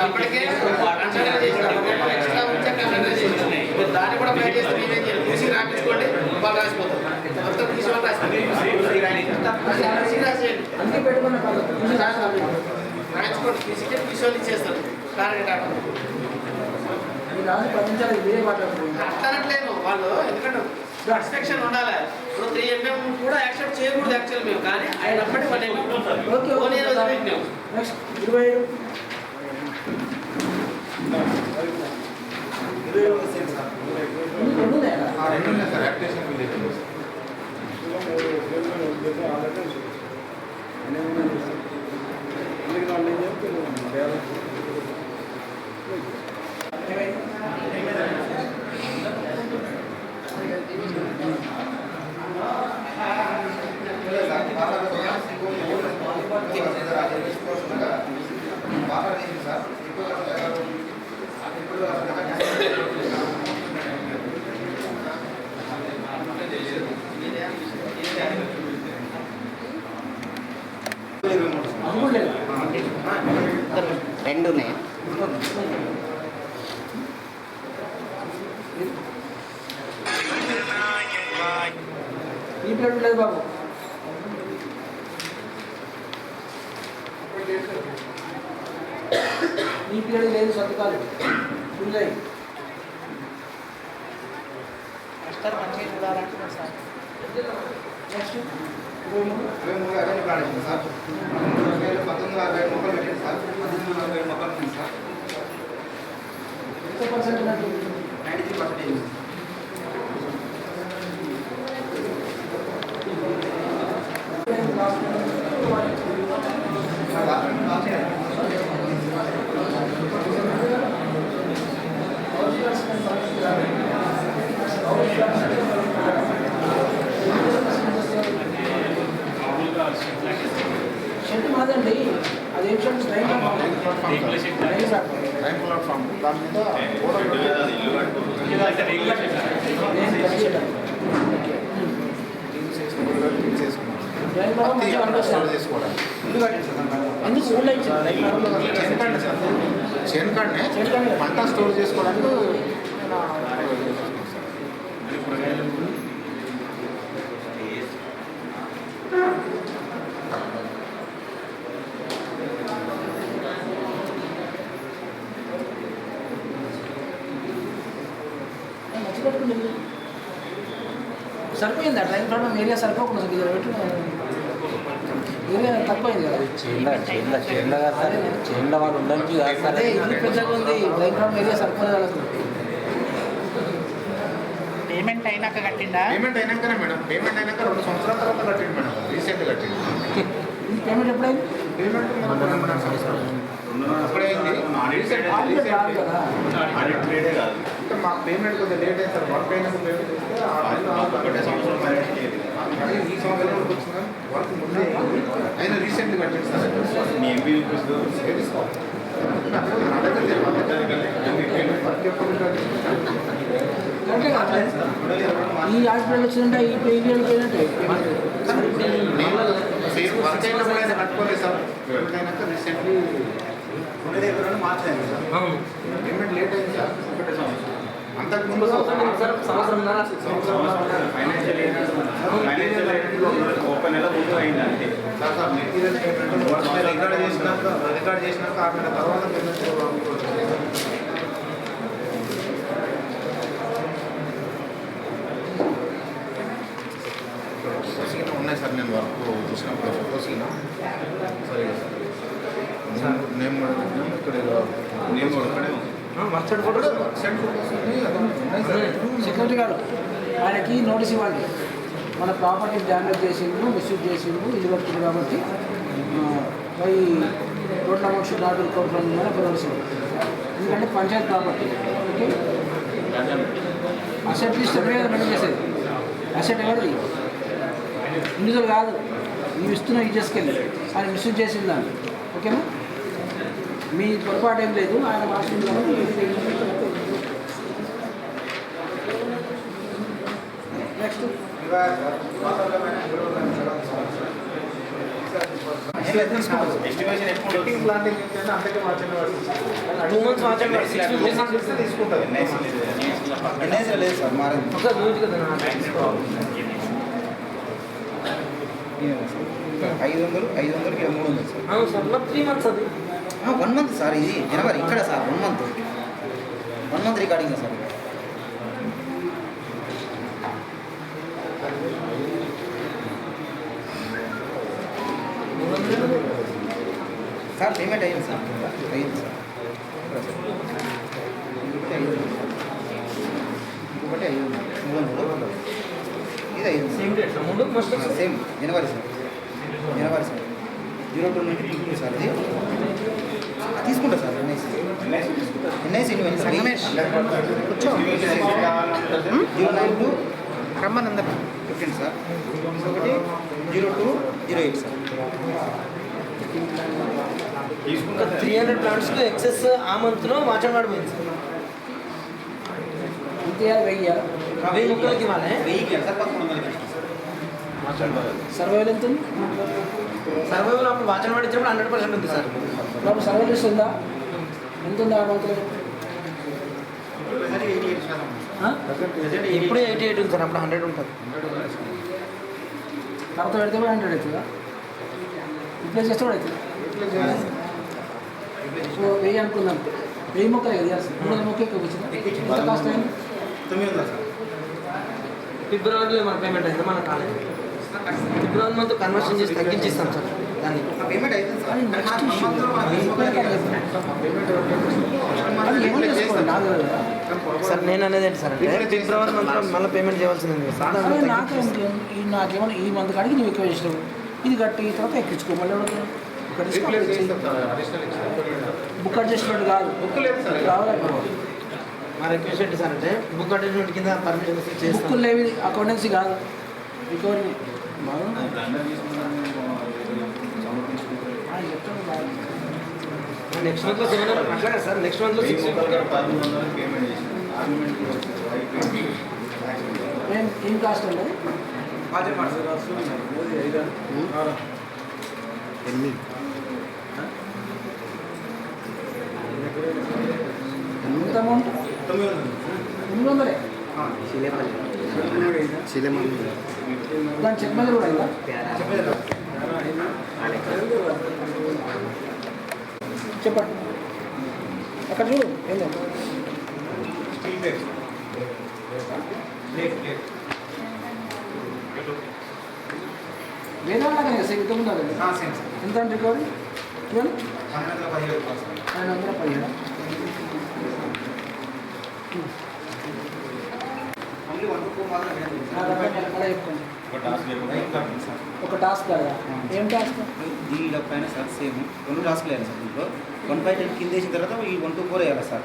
Speaker 2: అప్పటికే ఎక్స్ట్రా దాన్ని కూడా బయట చేస్తే మీరేం చేయాలి? తీసి రాపించుకోండి. వాళ్ళు రాసిపోతారు. మొత్తం తీసి వాళ్ళు రాయించుకోండి. తీసికే తీసి వాళ్ళు ఇచ్చేస్తారు. అట్లనట్లేదు వాళ్ళు. ఎందుకంటే ఎక్స్పెక్షన్ ఉండాలి. ఇప్పుడు 3 mm కూడా యాక్సెప్ట్ చేయకూడదు యాక్చువల్ మేము. కానీ అయినప్పటికీ 1 mm వదిలిపెట్టినాం.
Speaker 5: రెండు ఉన్నాయి.
Speaker 6: ఈ ప్లేట్ లేదు బాబు. ఈ ప్లేట్ లేదు. సంతకాలు ఫుల్ అయ్యి
Speaker 8: మాస్టర్ మంచిగా చూడాలంటున్నారు సార్.
Speaker 6: Next
Speaker 12: 23 sir. 1940 మొక్కలు పెట్టండి సార్. 1940 మొక్కలు ఉంది సార్.
Speaker 6: ఎంత పర్సెంట్ ఉన్నట్టు?
Speaker 12: 93%.
Speaker 6: షెడ్ మాదండి. అదేం షెడ్? రైన్
Speaker 12: ప్లాట్ఫామ్ దాని మీద చేనుకాడనే పంట స్టోర్ చేసుకోవడానికి
Speaker 6: తక్కువైందా డ్రైన్ ప్రాబ్లం ఏరియా సరిపోకుండా ఏరియా తక్కువైంది కదా
Speaker 16: చేండ్ల వాళ్ళు ఉండడానికి కాదు సార్.
Speaker 6: అదే ఇల్లు పెద్దగా ఉంది డ్రైన్ ప్రాబ్లం ఏరియా సరిపోలేదు వాళ్ళకు.
Speaker 2: పేమెంట్ అయినాక కట్టిండా?
Speaker 12: పేమెంట్ అయినాకనే మేడం, పేమెంట్ అయినాక 2 సంవత్సరాల తర్వాత కట్టింది మేడం, రీసెంట్ కట్టింది.
Speaker 6: ఈ పేమెంట్ ఎప్పుడైంది?
Speaker 12: పేమెంట్ అప్పుడైంది అంటే మాకు పేమెంట్ కొంచెం లేట్ అయింది సార్. వర్క్ అయినాక పేమెంట్ చేస్తే ఈ సంవత్సరం వచ్చింది వర్క్ ముందే అయినా రీసెంట్ కట్టింది సార్.
Speaker 6: ఈ హాస్పిటల్ వచ్చిందంటే ఈ పేమెంట్ పోయినట్టే.
Speaker 12: వర్క్ అయినప్పుడు అయితే కట్టుకోలేదు సార్. పేమెంట్ అయినాక రీసెంట్లీ మార్చలేదు సార్. పేమెంట్ లేట్ అయింది సార్. ఒకటే సంవత్సరం అంతకుముందు
Speaker 9: ఒక నెల ముందు అయిందంటే
Speaker 12: సార్ మెటీరియల్ పేమెంట్ రికార్డ్ చేసినాక 6 నెలల తర్వాత పేమెంట్ ఉన్నాయి సార్. నేను వర్క్ చూసినప్పుడు ఫోటోస్ సరే సార్ నేమ్ కూడా ఇక్కడ నేమ్ కూడా
Speaker 6: సెక్రటరీ గారు ఆయనకి నోటీస్ ఇవ్వండి. మన ప్రాపర్టీ డ్యామేజ్ చేసిండు, మిస్యూజ్ చేసిండు, ఇది పడుతుంది కాబట్టి పై total amount should not recover from notice. ఎందుకంటే panchayat property. Okay, asset list maintain చేసేది. అసెట్ ఎవరిది? ఇండివిజువల్ కాదు. నీవు ఇస్తున్నా ఇది చేసుకెళ్ళి ఆయన మిస్యూజ్ చేసిందాన్ని. ఓకేనా? మీ పొరపాటు ఏం లేదు. ఆయన మాస్టర్ నెక్స్ట్
Speaker 12: ప్లాంటింగ్ అంతకే మార్చండి.
Speaker 1: 2 months మార్చండి. 6 months
Speaker 12: తీసుకుంటుంది.
Speaker 1: లేదు సార్ మారింది. ఒకసారి చూసి కదా
Speaker 17: 500 300 సార్.
Speaker 1: అవును సార్. 3 months అది
Speaker 17: 1 month సార్. ఇది జనవరి ఇక్కడ sir 1 month recording sir. Sir payment అయ్యింది సార్. అయ్యింది సార్. ఇంకొకటి అయ్యింది 300. ఇది అయ్యింది
Speaker 1: సేమ్ డేట్ సార్.
Speaker 17: సేమ్ జనవరి సార్. 02 నుండి 22 సార్. ఇది తీసుకుంటా సార్. ఎన్ఐసి సంగమేష్ 092 రమ్మని అందరు 15 సార్. ఇంకొకటి 0208 సార్.
Speaker 1: 300 ప్లాంట్స్లో ఎక్సెస్ ఆ మంత్లో మార్చడం పోయింది సార్.
Speaker 6: ఇంతే 1000
Speaker 1: మొక్కలకి ఇవ్వాలి.
Speaker 17: 1000కి సార్ 1100కి
Speaker 6: సర్వైవల్ ఎంత ఉంది?
Speaker 1: సర్వైవల్ అప్పుడు వాచన్ పడించినప్పుడు 100% ఉంది సార్.
Speaker 6: అప్పుడు సర్వైవల్ లిస్ట్ ఉందా? ఎంత ఉంది ఆ మంత్లో?
Speaker 1: ఇప్పుడే 88 ఉంది సార్. అప్పుడు 100 ఉంటుంది.
Speaker 6: తర్వాత పెడితే 100 అవుతుందా? రిప్లేస్ చేస్తే కూడా అవుతుంది. సో 1000 అనుకుందాం. 1000 మొక్కలు కదా 300 మొక్క ఎక్కువ వచ్చిందా? ఎంత కాస్ట్ అయింది?
Speaker 17: 900 సార్.
Speaker 1: ఫిబ్రవరిలో మన పేమెంట్ అయితే మన కాలేజ్ ఫిబ్రవరి మంత్ కన్వర్షన్ చేసి తగ్గించిస్తాం సార్. దాన్ని
Speaker 17: పేమెంట్ అయితే సార్.
Speaker 1: సార్ నేను అనేది ఏంటి సార్ అంటే ఫిబ్రవరి మంత్ మళ్ళీ పేమెంట్ చేయాల్సింది సార్.
Speaker 6: నాకేమన్నా ఈ మంత్ కాడికి నువ్వు ఎక్కువ చేసినావు, ఇది కట్టి తర్వాత ఎక్కించుకో. మళ్ళీ బుక్ అడ్జస్ట్మెంట్ కాదు.
Speaker 1: మా రిక్వెస్ట్ ఏంటి సార్ అంటే బుక్ అడ్జస్ట్మెంట్ కింద పర్మిషన్ చేస్తాం.
Speaker 6: బుక్కులు లేవి అకౌంటెన్సీ కాదు, రికవరీ
Speaker 1: నెక్స్ట్ మంత్లో 700 అట్లా సార్. నెక్స్ట్ మంత్లో 600
Speaker 6: ఏం కాస్ట్ అండి? ఎంత అమౌంట్? 900. దాని చెక్ మీద కూడా అయిందా? చెప్పండి. అక్కడ చూడు ఏంటంటే వేరే వాళ్ళకి ఇంత ఉండాలి ఎంత అంటే రికవరీ 917 ఒక టాస్క్ కదా ఏం టాస్క్
Speaker 17: దీనిలో పైన సార్ సేమ్ 2 టాస్క్లు వేయాలి సార్ దీంట్లో 1/10 కింద వేసిన తర్వాత ఈ 1 to 4 వేయాలి సార్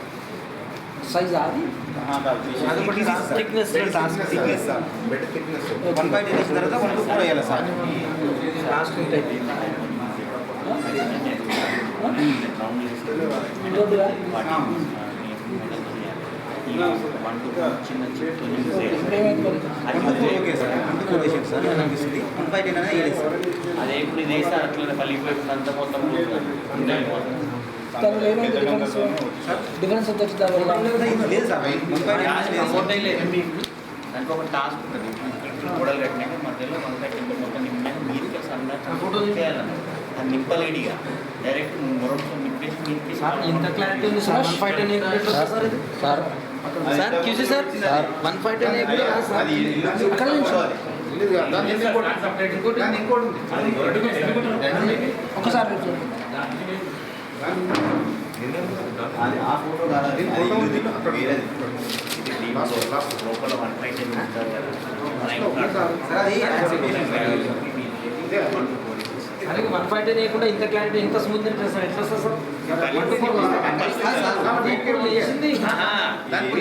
Speaker 6: సైజ్ అది
Speaker 17: thickness task thickness sir better thickness 1/10 వేసిన తర్వాత 1 to 4 వేయాలి సార్ టాస్క్ టైప్
Speaker 11: అదే ఇప్పుడు ఇది వేస్తే అట్లా పలిగిపోయింది అంత మొత్తం
Speaker 6: డిఫరెన్స్ వచ్చి
Speaker 11: దానికి ఒక టాస్క్ ఉంటుంది గోడలు కట్టినాక మధ్యలో మొత్తం నింపాక మీదికి ఫోటో చేయాలన్న అది నింపలేడిగా డైరెక్ట్ మొరొకటి నింపేసి
Speaker 1: ఇంత క్లారిటీ ఉంది sir 1/5 sir sir QC sir 1/5 అక్కడ నుంచి
Speaker 6: ఒకసారి
Speaker 17: అది ఆ ఫోటో కాదు
Speaker 11: లోపల 1/5
Speaker 1: అది 1/5 లేకుండా ఇంత క్లారిటీ ఇంత స్మూత్ ఎట్లా సార్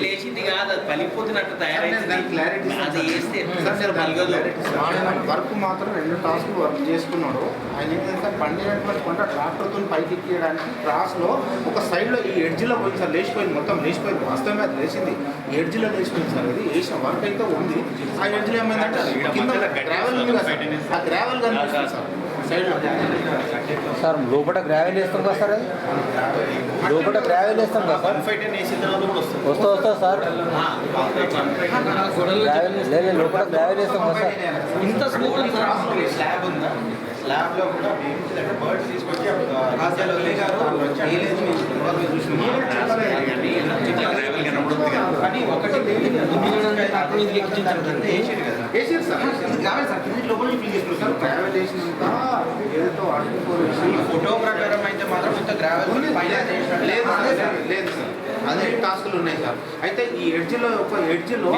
Speaker 11: లేచింది కాదు అది పలిపోతున్నట్టు తయారైంది అది వేస్తే
Speaker 12: వర్క్ మాత్రం 2 టాస్క్లు వర్క్ చేసుకున్నాడు. ఆయన ఏంటంటే పండినటువంటి పంట ట్రాక్టర్తో పైకి ఎక్కియడానికి క్రాస్లో ఒక సైడ్లో ఈ ఎడ్జ్లో పోయింది సార్, లేచిపోయింది, మొత్తం లేచిపోయింది. వాస్తవమే అది లేచింది, ఎడ్జ్లో లేచిపోయింది సార్. అది వేసిన వర్క్ అయితే ఉంది. ఆ ఎడ్జ్లో ఏమైందంటే కింద గ్రావెల్ ఉంది కదా, ఆ గ్రావెల్ కనిపిస్తుంది సార్ సైడ్లో.
Speaker 16: సార్ లోపల గ్రావెల్ వేస్తాం కదా సార్, అది లోపల గ్రావెల్ వేస్తాం కదా సార్, వస్తా సార్ గ్రావెల్ లేదు, లోపల గ్రావెల్ వేస్తాం కదా సార్.
Speaker 1: ఇంత స్మూత్
Speaker 17: స్లాబ్ ఉందా, స్లాబ్లో కూడా బర్డ్స్ తీసుకొచ్చి కానీ ఒకటి
Speaker 12: గ్రావెల్ వేసినంత ఏదైతే
Speaker 17: ఫోటో ప్రకారం అయితే మాత్రం ఇంత గ్రావెల్
Speaker 12: లేదు సార్, అదే టాస్కులు ఉన్నాయి సార్. అయితే ఈ ఎడ్జ్లో ఒక ఎడ్జ్లో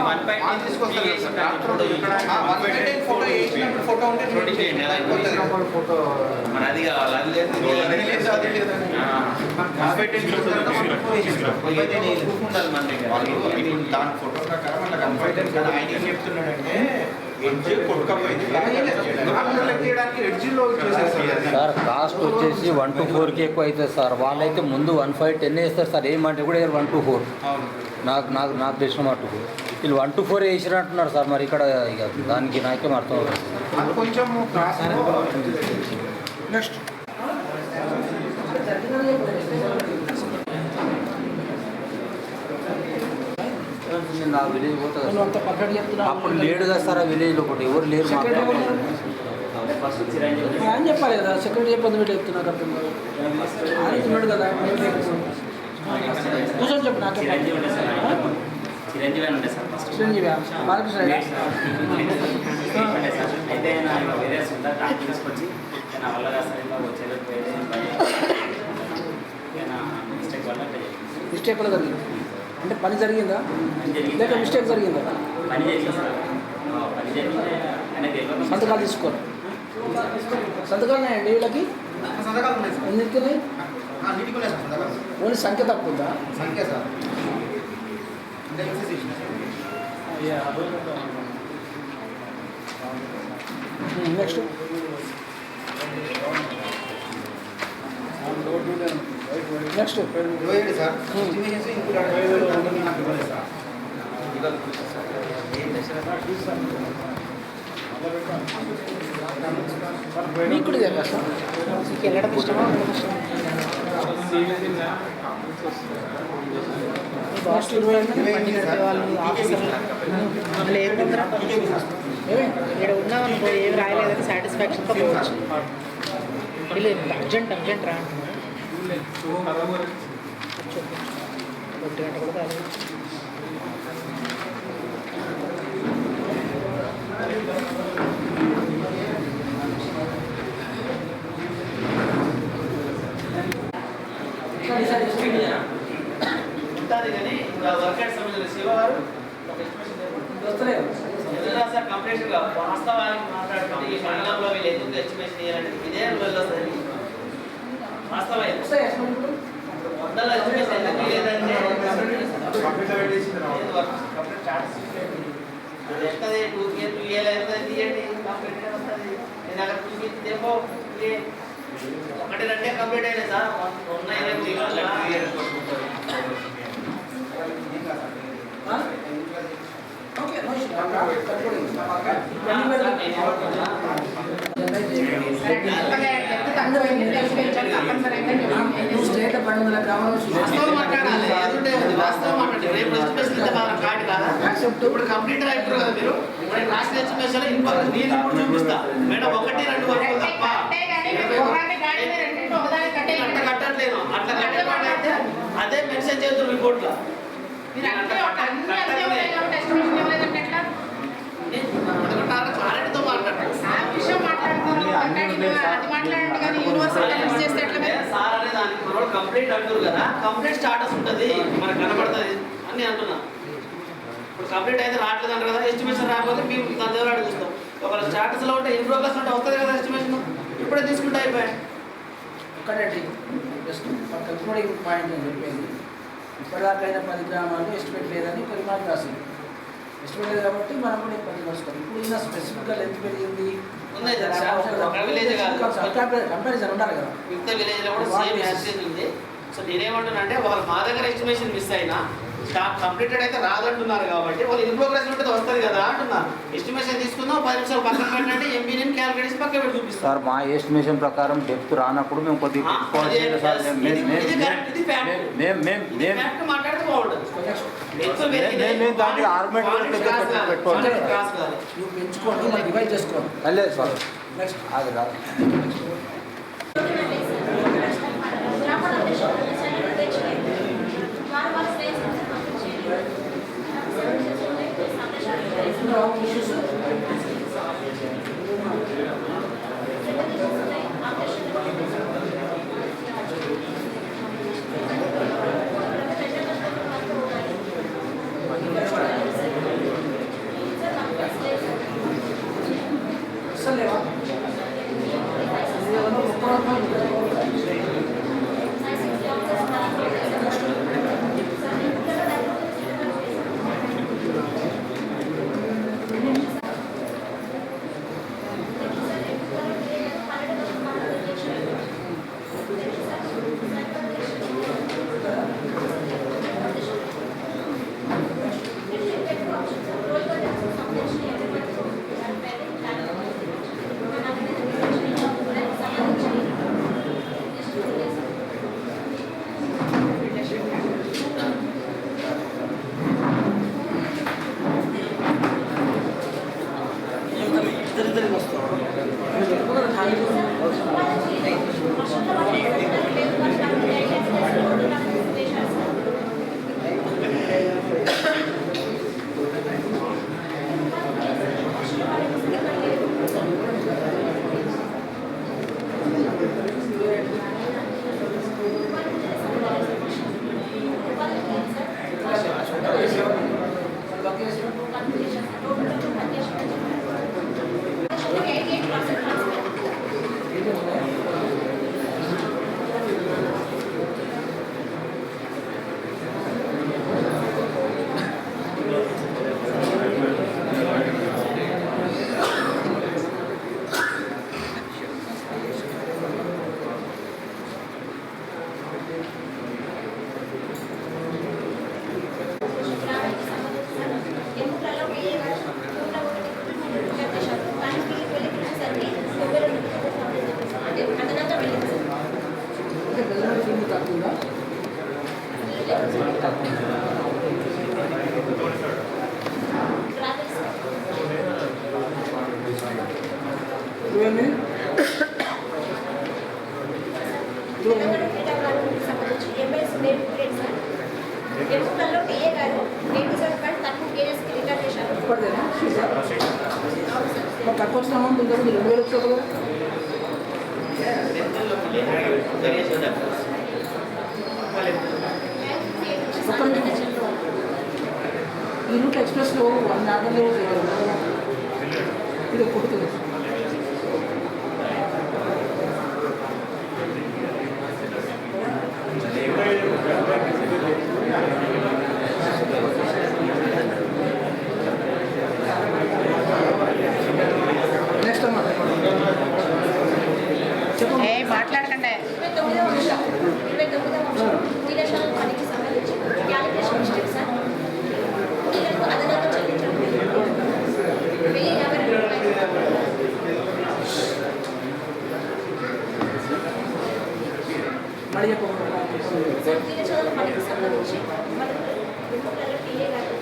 Speaker 12: తీసుకొస్తారు సార్ ట్రాక్టర్
Speaker 17: ఫోటో వేసినప్పుడు ఫోటో ఉంటే
Speaker 12: ఫోటో
Speaker 11: అది కావాలి అది లేదు
Speaker 17: దాని ఫోటో ప్రకారం అట్లా కన్ఫైడెన్స్ కదా. ఆయన ఏం చెప్తున్నాడంటే ఎడ్జ్ కొట్టుకపోయింది
Speaker 12: ఎడ్జ్లో
Speaker 16: సార్ కాస్ట్ వచ్చేసి 1 to 4కి ఎక్కువ అవుతుంది సార్. వాళ్ళైతే ముందు 1/5 వేస్తారు సార్, ఏమంటే కూడా 1 to 4 నాకు తెలిసిన మాట వీళ్ళు 1 to 4 వేసినట్టున్నారు సార్. మరి ఇక్కడ ఇక దానికి నాకేం అర్థం అవుతుంది.
Speaker 12: కొంచెం
Speaker 6: నెక్స్ట్
Speaker 16: నా విలేజ్ పోతుంది
Speaker 6: అంత పర్ఫెక్ట్ చెప్తున్నా.
Speaker 16: అప్పుడు లేడు కదా సార్ ఆ విలేజ్లో, ఒకటి ఎవరు లేరు మాకు.
Speaker 6: ఆయన చెప్పాలి కదా, సెక్రటరీ చెప్పి పెట్టి చెప్తున్నా అర్థం కాదు. ఆయన ఉన్నాడు కదా, కూర్చొని చెప్పు నాకు.
Speaker 11: చిరంజీవి అని ఉండే సార్ ఫస్ట్
Speaker 6: చిరంజీవి బాలకృష్ణ
Speaker 11: అయితే నా వేరే డాక్టర్ తీసుకొచ్చి నా వల్ల రాసారిలో వచ్చేది మిస్టేక్ వల్ల
Speaker 6: మిస్టేక్ కూడా జరిగింది. అంటే పని జరిగిందా లేక మిస్టేక్ జరిగిందా?
Speaker 11: పని చేసి పని జరిగింది అనేది
Speaker 6: సంతకాలు తీసుకోరు. సంతకాలు ఉన్నాయండి వీళ్ళకి? ఎన్నిటికి ఓన్లీ సంఖ్య తక్కువ ఉందా?
Speaker 17: సంఖ్య సార్
Speaker 6: నెక్స్ట్ నెక్స్ట్
Speaker 17: 27 సార్.
Speaker 6: మీకు కూడా చెప్పా సార్, మీకు వెళ్ళడం ఇష్టమా?
Speaker 8: హాస్టల్ పని కట్టే వాళ్ళు ఆఫీసర్లు మళ్ళీ ఏం తొందర ఇక్కడ ఉన్నామనుకో ఏమి రాయలేదని సాటిస్ఫాక్షన్తో పోవచ్చు. వీళ్ళు అర్జెంట్ రా అంటున్నారు. 1 గంట కూడా కాలేదు.
Speaker 11: ఎస్టిమేషన్ చేయాలంటే ఇదే వెళ్ళొద్దని వాస్తవం వందల ఎస్టిమేషన్ ఎందుకు లేదంటే అది ఎక్కది 2 ఇయర్ అవుతుంది తీయండి కంప్లీట్ వస్తుంది నేను అక్కడ 2 ఇయర్ దేపో ఒకటి రెండే కంప్లీట్ అయినాయి సార్
Speaker 2: ఇప్పుడు కంప్లీట్ అయిపోయారు కదా మీరు లాస్ట్ ఎస్టిమేషన్ చూపిస్తా మేడం 1-2 వరకు తప్ప అట్లా కట్టట్లేదు అట్లా కట్టేవాడైతే అదే మెన్షన్ చేస్తారు రిపోర్ట్లో క్లారిటీతో మాట్లాడతారు సార్ అనే దానికి మన కంప్లీట్ అంటారు కదా కంప్లీట్ స్టాటస్ ఉంటుంది మనకు కనబడుతుంది అని అంటున్నా ఇప్పుడు కంప్లీట్ అయితే రావట్లేదు అంటారు కదా ఎస్టిమేషన్ రాకపోతే మేము దాని దగ్గర అడుగుతాం ఒకవేళ స్టాటస్లో ఉంటే ఇన్ ప్రోగ్రెస్ ఉంటే వస్తుంది కదా ఎస్టిమేషన్ ఇప్పుడే తీసుకుంటే అయిపోయాయి
Speaker 6: ఒక్కటండి జస్ట్ కల్పనోడింగ్ పాయింట్ అని చెప్పేది ఇప్పటిదాకైనా 10 గ్రామాలు ఎస్టిమేట్ లేదని పరిమాణం రాసింది ఎస్టిమేట్ లేదు కాబట్టి మనం కూడా 10 వస్తాం ఇప్పుడు ఇలా స్పెసిఫిక్గా లెంత్ పెరిగింది కంపారిజన్ ఉండాలి కదా
Speaker 2: మిగతా విలేజ్లో కూడా సేమ్ యాక్సిస్ ఉంది సో నేనేమంటున్నా అంటే వాళ్ళు మా దగ్గర ఎస్టిమేషన్ మిస్ అయినా కంప్లీటెడ్ అయితే రాదంటున్నారు కాబట్టి వాళ్ళు ఇన్ ప్రోగ్రెస్ ఉంటుంది వస్తుంది కదా అంటున్నారు ఎస్టిమేషన్ తీసుకుందాం 10 నిమిషాలు పక్కన పెట్టండి ఎంబీ నేను క్యాలిక్యులేట్ చేసి పక్కన పెట్టి చూపిస్తాను
Speaker 16: సార్ మా ఎస్టిమేషన్ ప్రకారం డెప్త్ రానప్పుడు మేము కొద్దిగా
Speaker 2: మాట్లాడితే బాగుంటుంది
Speaker 16: దాన్ని ఆర్గ్యుమెంట్ పెట్టుకోవాలి
Speaker 6: నువ్వు పెంచుకోండి మనం డివైడ్ చేసుకోండి
Speaker 16: లేదు సార్ నెక్స్ట్ అది రాదు
Speaker 6: తక్కువ వచ్చిన అమౌంట్ ఉందా 2000 వచ్చారు ఈ రూట్ ఎక్స్ప్రెస్లో 1 ఆటోలో ఇది కొడుతుంది
Speaker 8: ఏ మాట్లాడకండి.
Speaker 18: 29వ అంశం విలేషాల పనికి సంబంధించి క్యాలిక్యులేషన్ మిస్టేక్ సార్. కూలీలకు అదనంగా చెల్లించడం 1050 రూపాయలు. సార్ విలేషాల పనికి సంబంధించి మన టీఏ గారు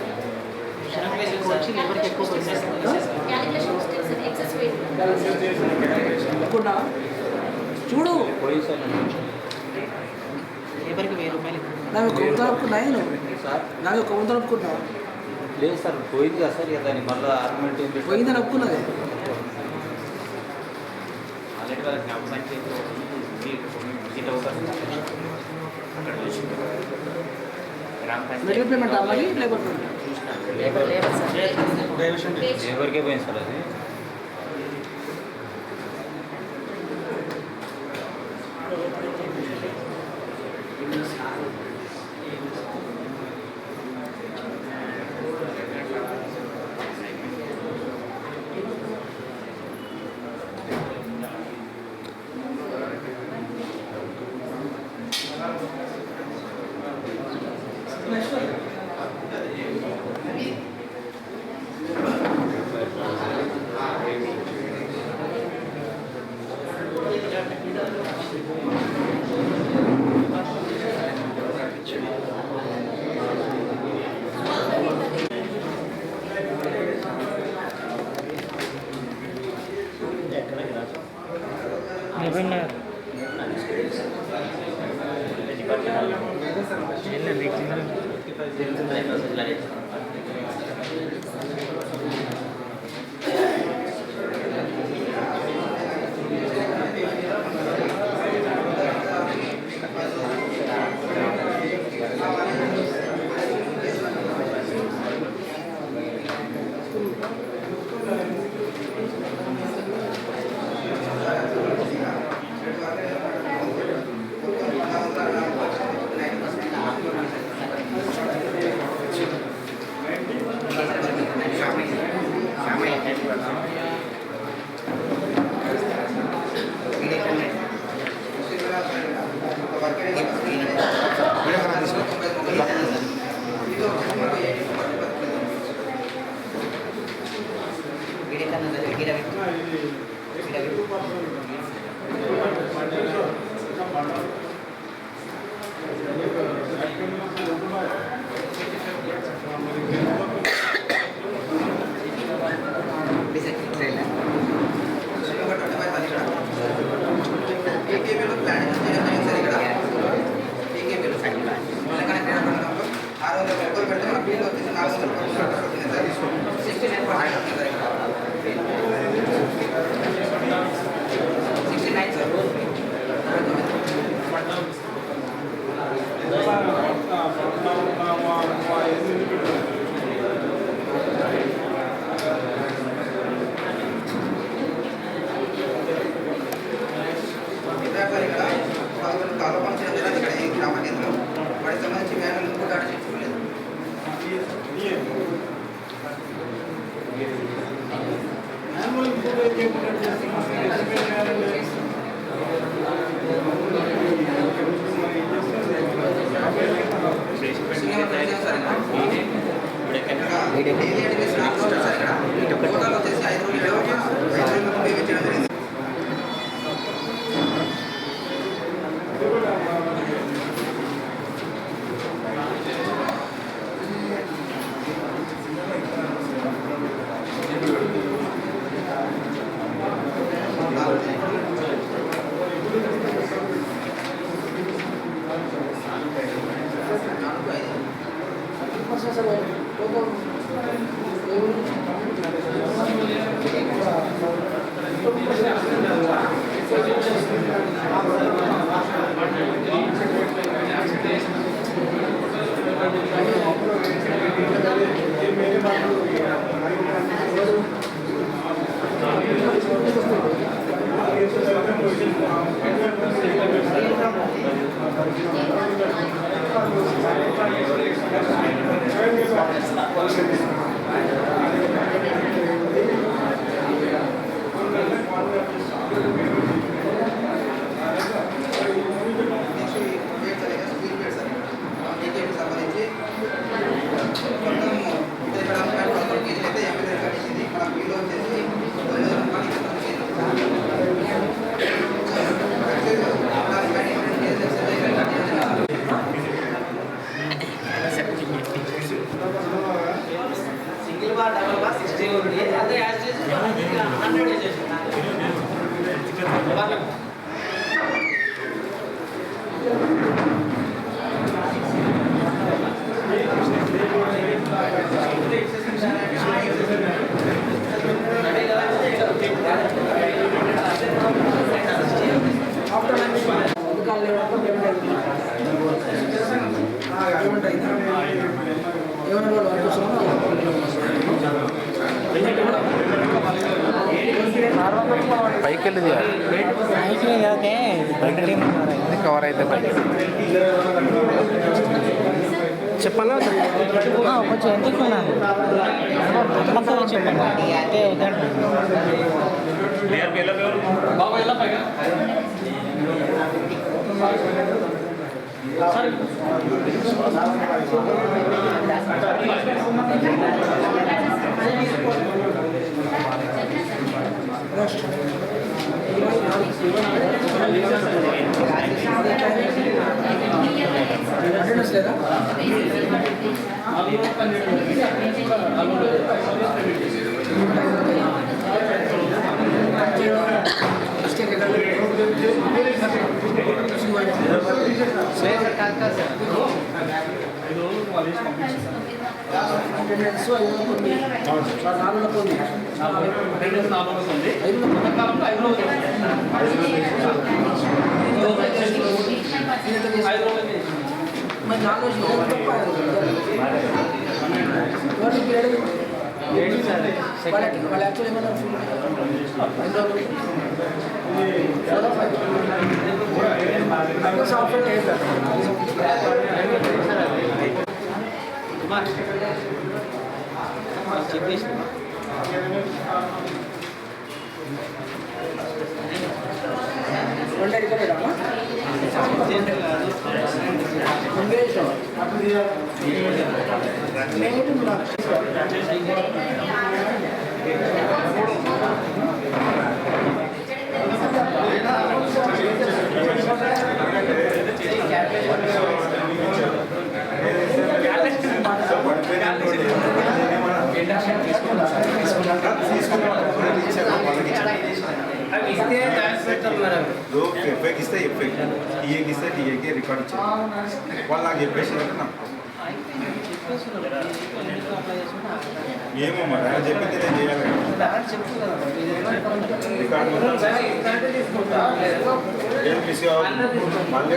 Speaker 18: క్యాలిక్యులేషన్ మిస్టేక్స్ అని ఎక్సెస్ వెయిట్
Speaker 6: చూడు
Speaker 11: ఎవరికి 1000 రూపాయలు
Speaker 6: నాకు కౌంటర్ ఒప్పుకున్నాయి నాకు కౌంటర్ ఒప్పుకున్నా
Speaker 16: లేదు సార్ పోయింది కదా సార్ ఇక దాన్ని మళ్ళీ ఆర్గ్యుమెంట్ ఏం పెట్టి
Speaker 6: పోయిందని ఒప్పుకున్నది
Speaker 5: ఆల్రెడీ వాళ్ళ గ్రామ పంచాయతీలో విజిట్ అవుతారు అక్కడ చూసి గ్రామ
Speaker 6: మెడికల్ పేమెంట్ అవ్వాలి లేబర్
Speaker 16: ఎవరికే పోయింది సార్ అది
Speaker 7: కవర్ అయితే
Speaker 10: చెప్పన్నా కొంచెం ఎందుకున్నాను చెప్పండి అంటే
Speaker 4: బాబా ఎలా పైగా
Speaker 9: ఇస్తే టీఏకి ఇస్తే టీఏకి రికార్డ్ ఇచ్చారు వాళ్ళు నాకు చెప్పేసినట్టు నాకు ఏమో మరి ఆయన చెప్పింది నేను చేయాలి రికార్డు ఏం మిస్ కావాలి మళ్ళీ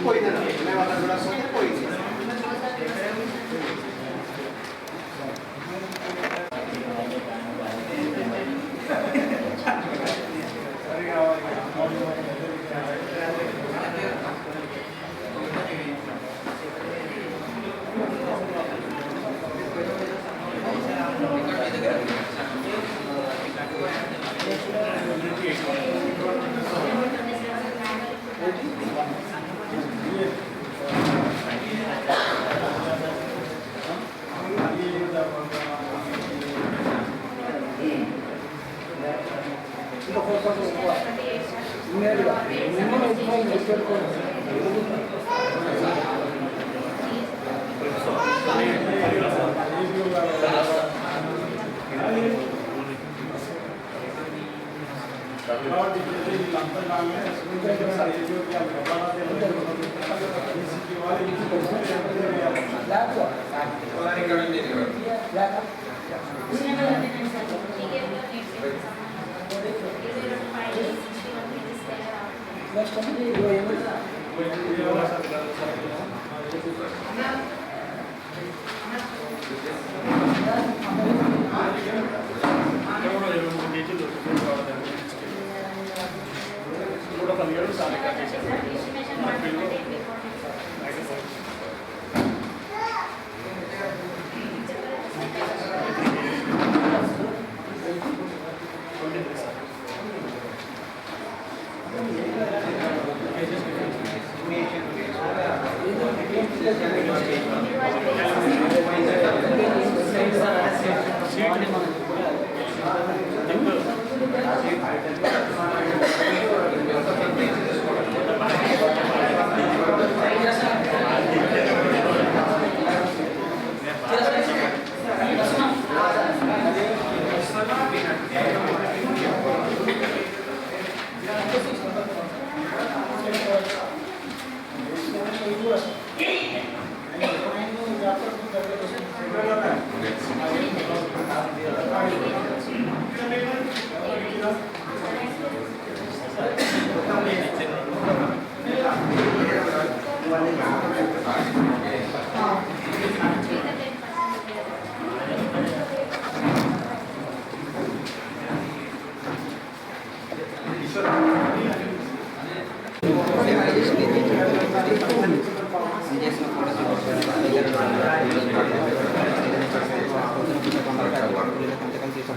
Speaker 9: పోయినాను వచ్చింది మొత్తం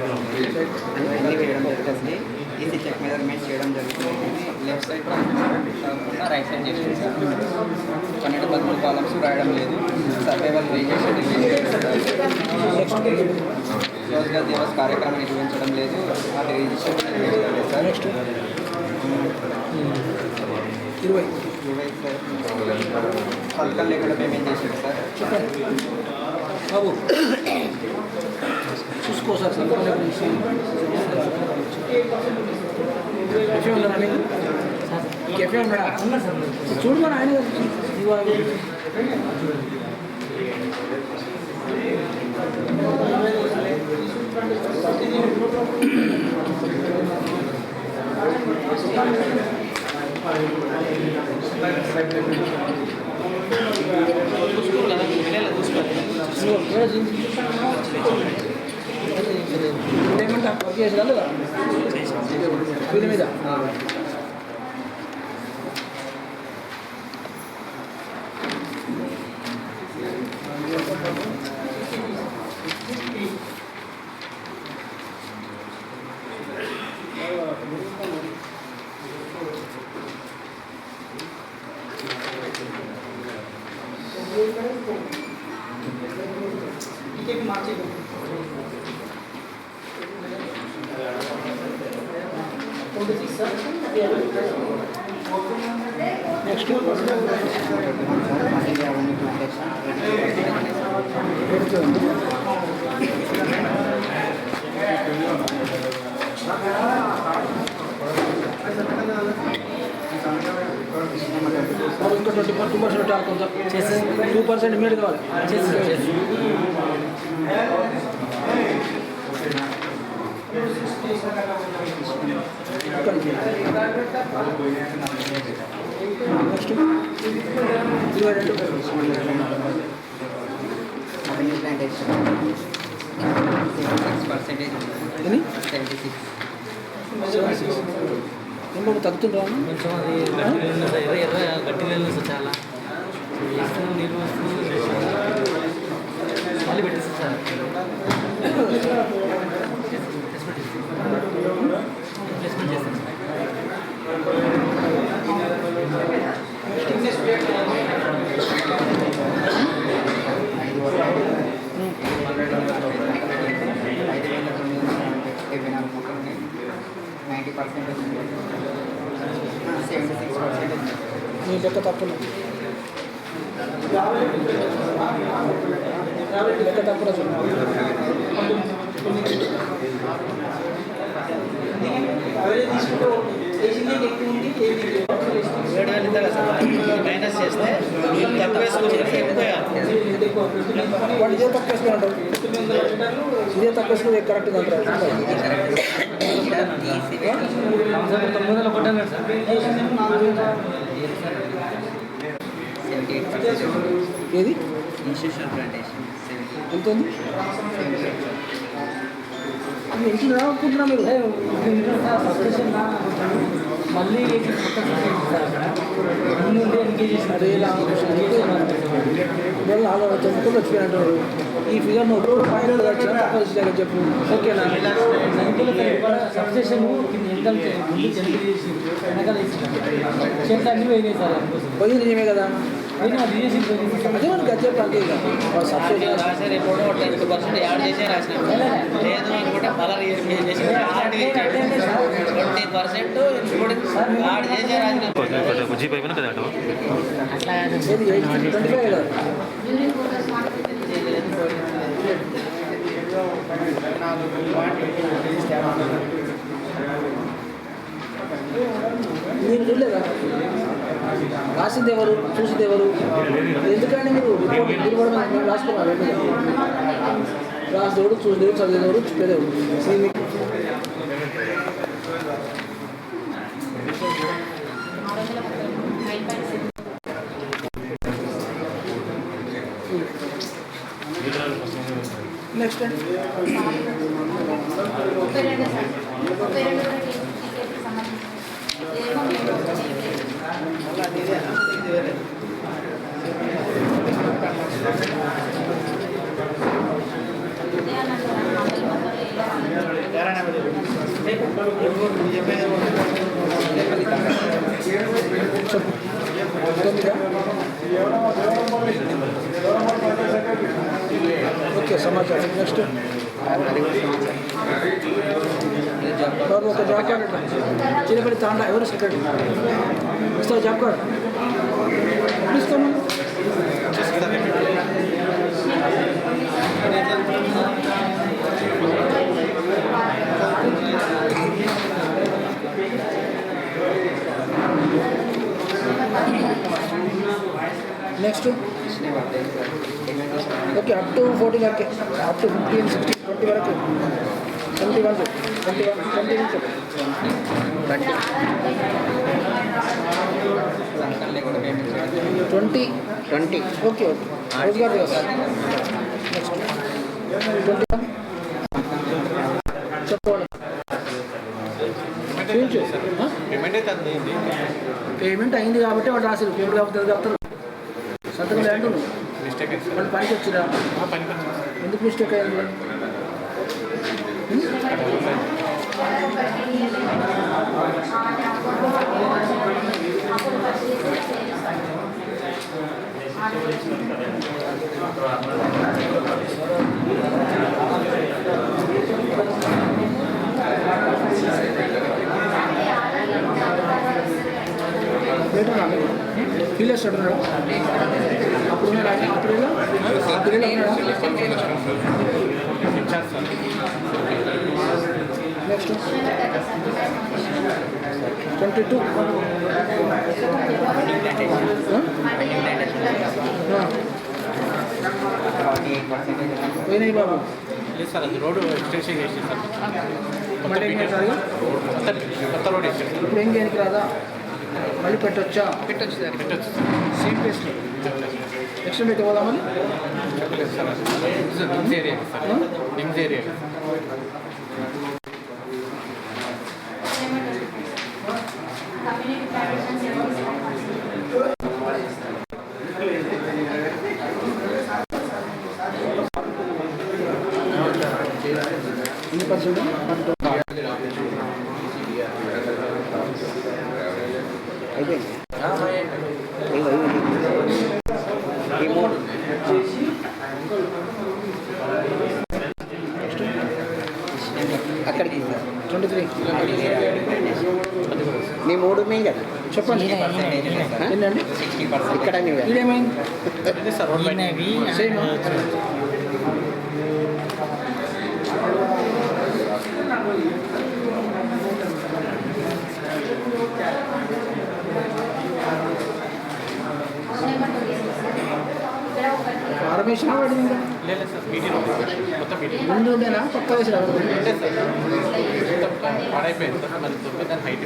Speaker 13: అన్నీ వేయడం జరుగుతుంది. ఈసీ చెక్ మెజర్మెంట్ చేయడం జరుగుతుంది. లెఫ్ట్ సైడ్ కాకుండా రైట్ సైడ్ చేస్తుంది సార్. 12 కాలమ్స్ రాయడం లేదు. సర్వైవల్ రిజిస్టర్ రోజుగా దివస్ కార్యక్రమం నిర్వహించడం లేదు. అది రిజిస్టర్ సార్. నెక్స్ట్ 20 పథకాలు లేకుండా పేమెంట్ చేశారు సార్.
Speaker 6: బాబు చూసుకో సార్ సంతకాలు కెఫే ఉన్నారా మీకు? కెఫే ఉన్నాడా? చూడు మన ఆయన పేమెంట్ వర్క్ చేసి కదా వీళ్ళ మీద నెక్స్ట్ ఇంకా 2% కొంచెం 2% ఇమీడియట్ కావాలి. నెక్స్ట్ 76% ఏమో తగ్గుతుందా?
Speaker 10: కొంచెం అది ఎర్ర గట్టి లేదు సార్. చాలా వేస్తూ నీరు వస్తూ మళ్ళీ పెట్టేస్తారు సార్. ప్లేస్మెంట్ చేస్తాను సార్.
Speaker 6: మీ లెక్క తప్పున లెక్క తప్పున
Speaker 11: మైనస్ చేస్తే తక్కువ వేసుకుంటే
Speaker 6: వాడు ఇదే తక్కువ వేసుకున్నాడు. ఇదే తక్కువ వేసుకుని కరెక్ట్గా అంటారు. ఏది
Speaker 13: ఇన్స్టిట్యూషన్ ప్లాంటేషన్
Speaker 6: ఎంత ఉంది? ఇంట్లో రానుకుంటున్నా మీరు
Speaker 10: మళ్ళీ
Speaker 6: అదే వచ్చిపోయినట్టు ఈ ఫిగర్ నువ్వు చెప్పు. ఓకేనా?
Speaker 10: సబ్స్టేషన్ వెనకాల చేతులు అన్నీ పోయినాయి సార్.
Speaker 6: పోయింది నిజమే కదా. అదే మనకి గజ్జెట్ అంటే ఇక
Speaker 11: రాసే రిపోర్ట్ 10% యాడ్ చేసే రాసినాం లేదు అనుకుంటే మళ్ళీ రిజిస్ట్రేషన్ చేసి 20% ఇంక్లూడింగ్ యాడ్ చేసే రాసినాం
Speaker 4: జీప్ అయిపోయినా కదా అటు
Speaker 6: మీరు చూడలేదా రాసింది ఎవరు చూసింది ఎవరు ఎందుకంటే మీరు మీరు కూడా మేము రాసుకున్నారు రాసేవాడు చూసేవాడు చదివేవాడు చెప్పేదేవాడు నెక్స్ట్ అండి ఓకే సమాచారం నెక్స్ట్ బాబు ఒక జాబ్ కార్డ్ చిన్నపల్లి తాండా ఎవరు సెక్రటరీ ఇస్తావు జాబ్ కార్డ్ ఇస్తాము నెక్స్ట్ ఓకే అప్ టు 40 వరకే అప్ టు 15, 16, 20 వరకు 21, 20 ఓకే ఓకే రోజుగారు కదా నెక్స్ట్ 21 చెప్పండి పేమెంట్ అయింది కాబట్టి వాడు రాశారు పేమెంట్ కాకపోతే చెప్తారు సంతకం ల్యాండ్ వాళ్ళు పనికి వచ్చిరా ఎందుకు మిస్టేక్ అయింది ఫీల్ చేస్తాడు అప్పుడు నెక్స్ట్ 22 పోయినాయి బాబు
Speaker 2: లేదు సార్ అది రోడ్డు ఎక్స్టెన్షన్ చేసి సార్
Speaker 6: కొత్త రోడ్ ఇప్పుడు ఏం చేయడానికి రాదా మళ్ళీ పెట్టొచ్చా
Speaker 2: పెట్టచ్చు సార్ పెట్టచ్చు
Speaker 6: సేమ్ ప్లేస్లో నెక్స్ట్ పెట్టి పోదా మళ్ళీ
Speaker 2: చెప్పలేదు sir NIMS area sir NIMS area
Speaker 6: ఎన్ని పర్సెంట్ అయిపోయింది ఈ మూడు అక్కడికి 23 మీ మూడు ఉన్నాయి కదా చెప్పండి ఏంటండి ఇక్కడ ఇదేమైంది సేమ్ ఫార్మేషన్ పడింది
Speaker 2: లేదు సార్ మీటింగ్ మొత్తం మీటింగ్
Speaker 6: ముందు ఉండేనా పక్క వేసిన
Speaker 2: పాడైపోయింది సార్ మరి దొరికి దాని హైట్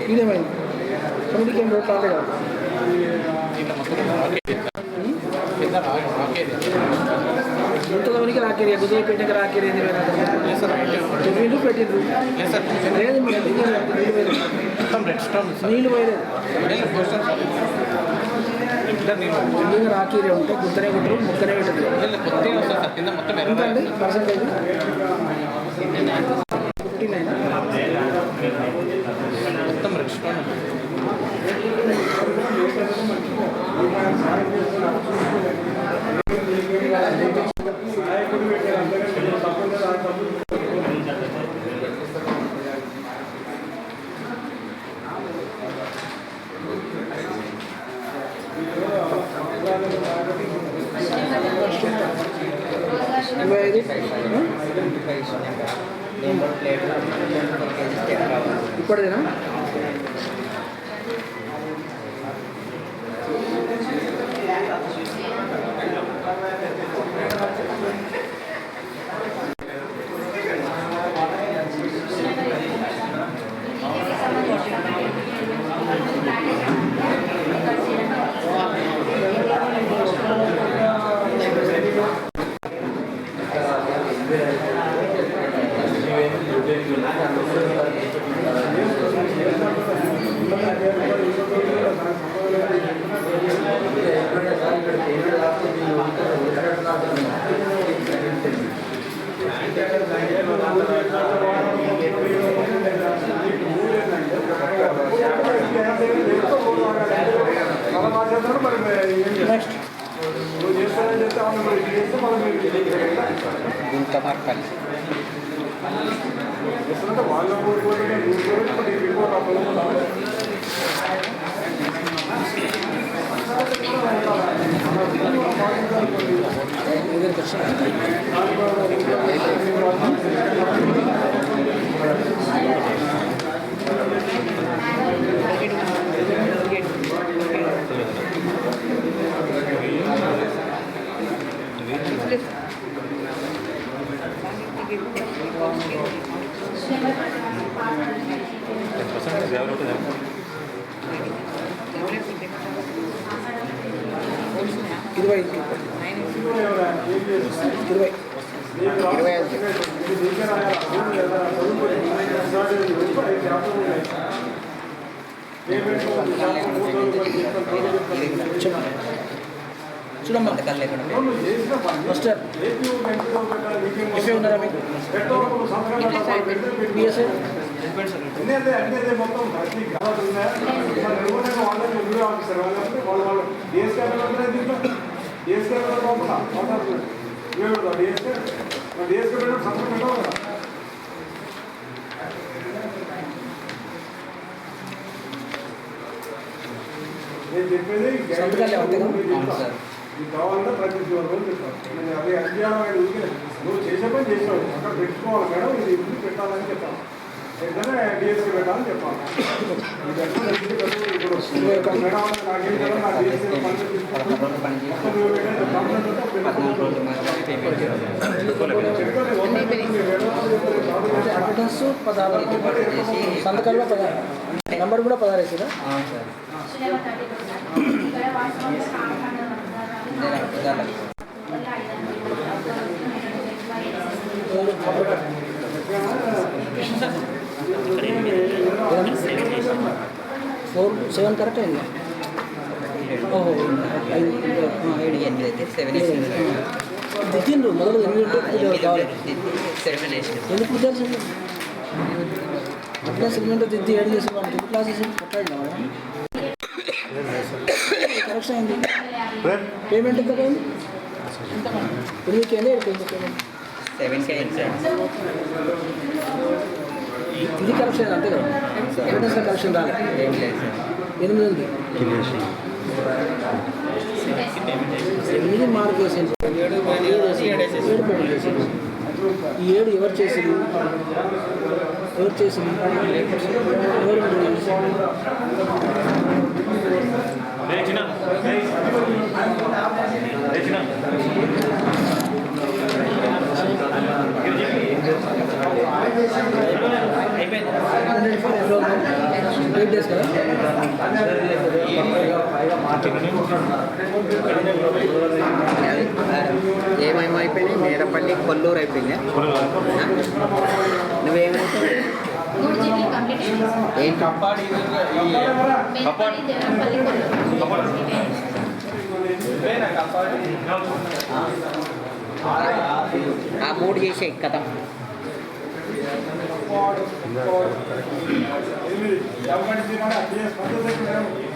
Speaker 6: ఇదేమైంది కమిటీకి ఏం రోడ్ రాలేదు
Speaker 2: ఇట్లా మొత్తం
Speaker 6: ఎంతమందికి రాకేరియా గుజరాపేటకి రాకేరియా చెవిలు పెట్టిండ్రు లేదు
Speaker 2: మొత్తం రెడ్ స్టోన్
Speaker 6: నీళ్ళు పోయలేదు బిల్డింగ్ రాకీరే ఉంటే గుత్తనే కుట్టరు ముక్కనే పెట్టదు
Speaker 5: కొత్తగా వస్తుంది సార్ కింద మొత్తం
Speaker 6: ఎంత అండి పర్సెంటేజ్ 59
Speaker 5: మొత్తం రెస్టారెంట్
Speaker 6: ఇప్పుడేనా చూడమ్మా మాస్టర్ ఎఫ్ఏ ఉన్నారా మీకు బిఎస్ఏ
Speaker 15: నేను చెప్పేది కావాలంటే ప్రతి రోజు చెప్తాను నేను అదే అధ్యయనం నువ్వు చేసే పని చేసావు అక్కడ పెట్టుకోవాలి మేడం ఇది ముందు పెట్టాలని చెప్పాను వెంటనే డిఎస్సీ పెట్టాలని చెప్పాను ఇప్పుడు మేడం నాకేం కదా నా డిఎస్సీ
Speaker 6: అటెండెన్స్ 16 సంతకాల్లో 16 నెంబర్ కూడా 16 వేసారా సెవెన్ కరెక్ట్ అయింది ఓహో
Speaker 13: 7 అయితే 7
Speaker 6: దిద్దిండ్రు మొదలు 8 కావాలి ఎందుకు కుదరదు అట్లా సిమెంట్ దిద్ది 7 చేసి వాళ్ళకి క్లాసెస్ కట్టాడు కరెక్షన్ అయింది పేమెంట్ ఎంత పోయింది 8కి అయిపోయింది పేమెంట్
Speaker 13: 7కి అయింది
Speaker 6: ఇది కరెక్షన్ అంతే కదా ఎవిడెన్స్ కరెక్షన్ రాలే
Speaker 13: ఏం లేదు సార్
Speaker 6: 8 ఉంది 8 మార్క్ వేసింది 7 పేమెంట్ చేసింది ఈ 7 ఎవరు చేసింది ఎవరు చేసింది ఎయిట్ డేస్ కదా
Speaker 13: ఏమేమైపోయినాయి నేరపల్లి కొల్లూరు అయిపోయింది నువ్వేమైపోయి
Speaker 18: కంప్లీట్
Speaker 13: ఆ 3 చేసే కథ
Speaker 15: గవర్నమెంట్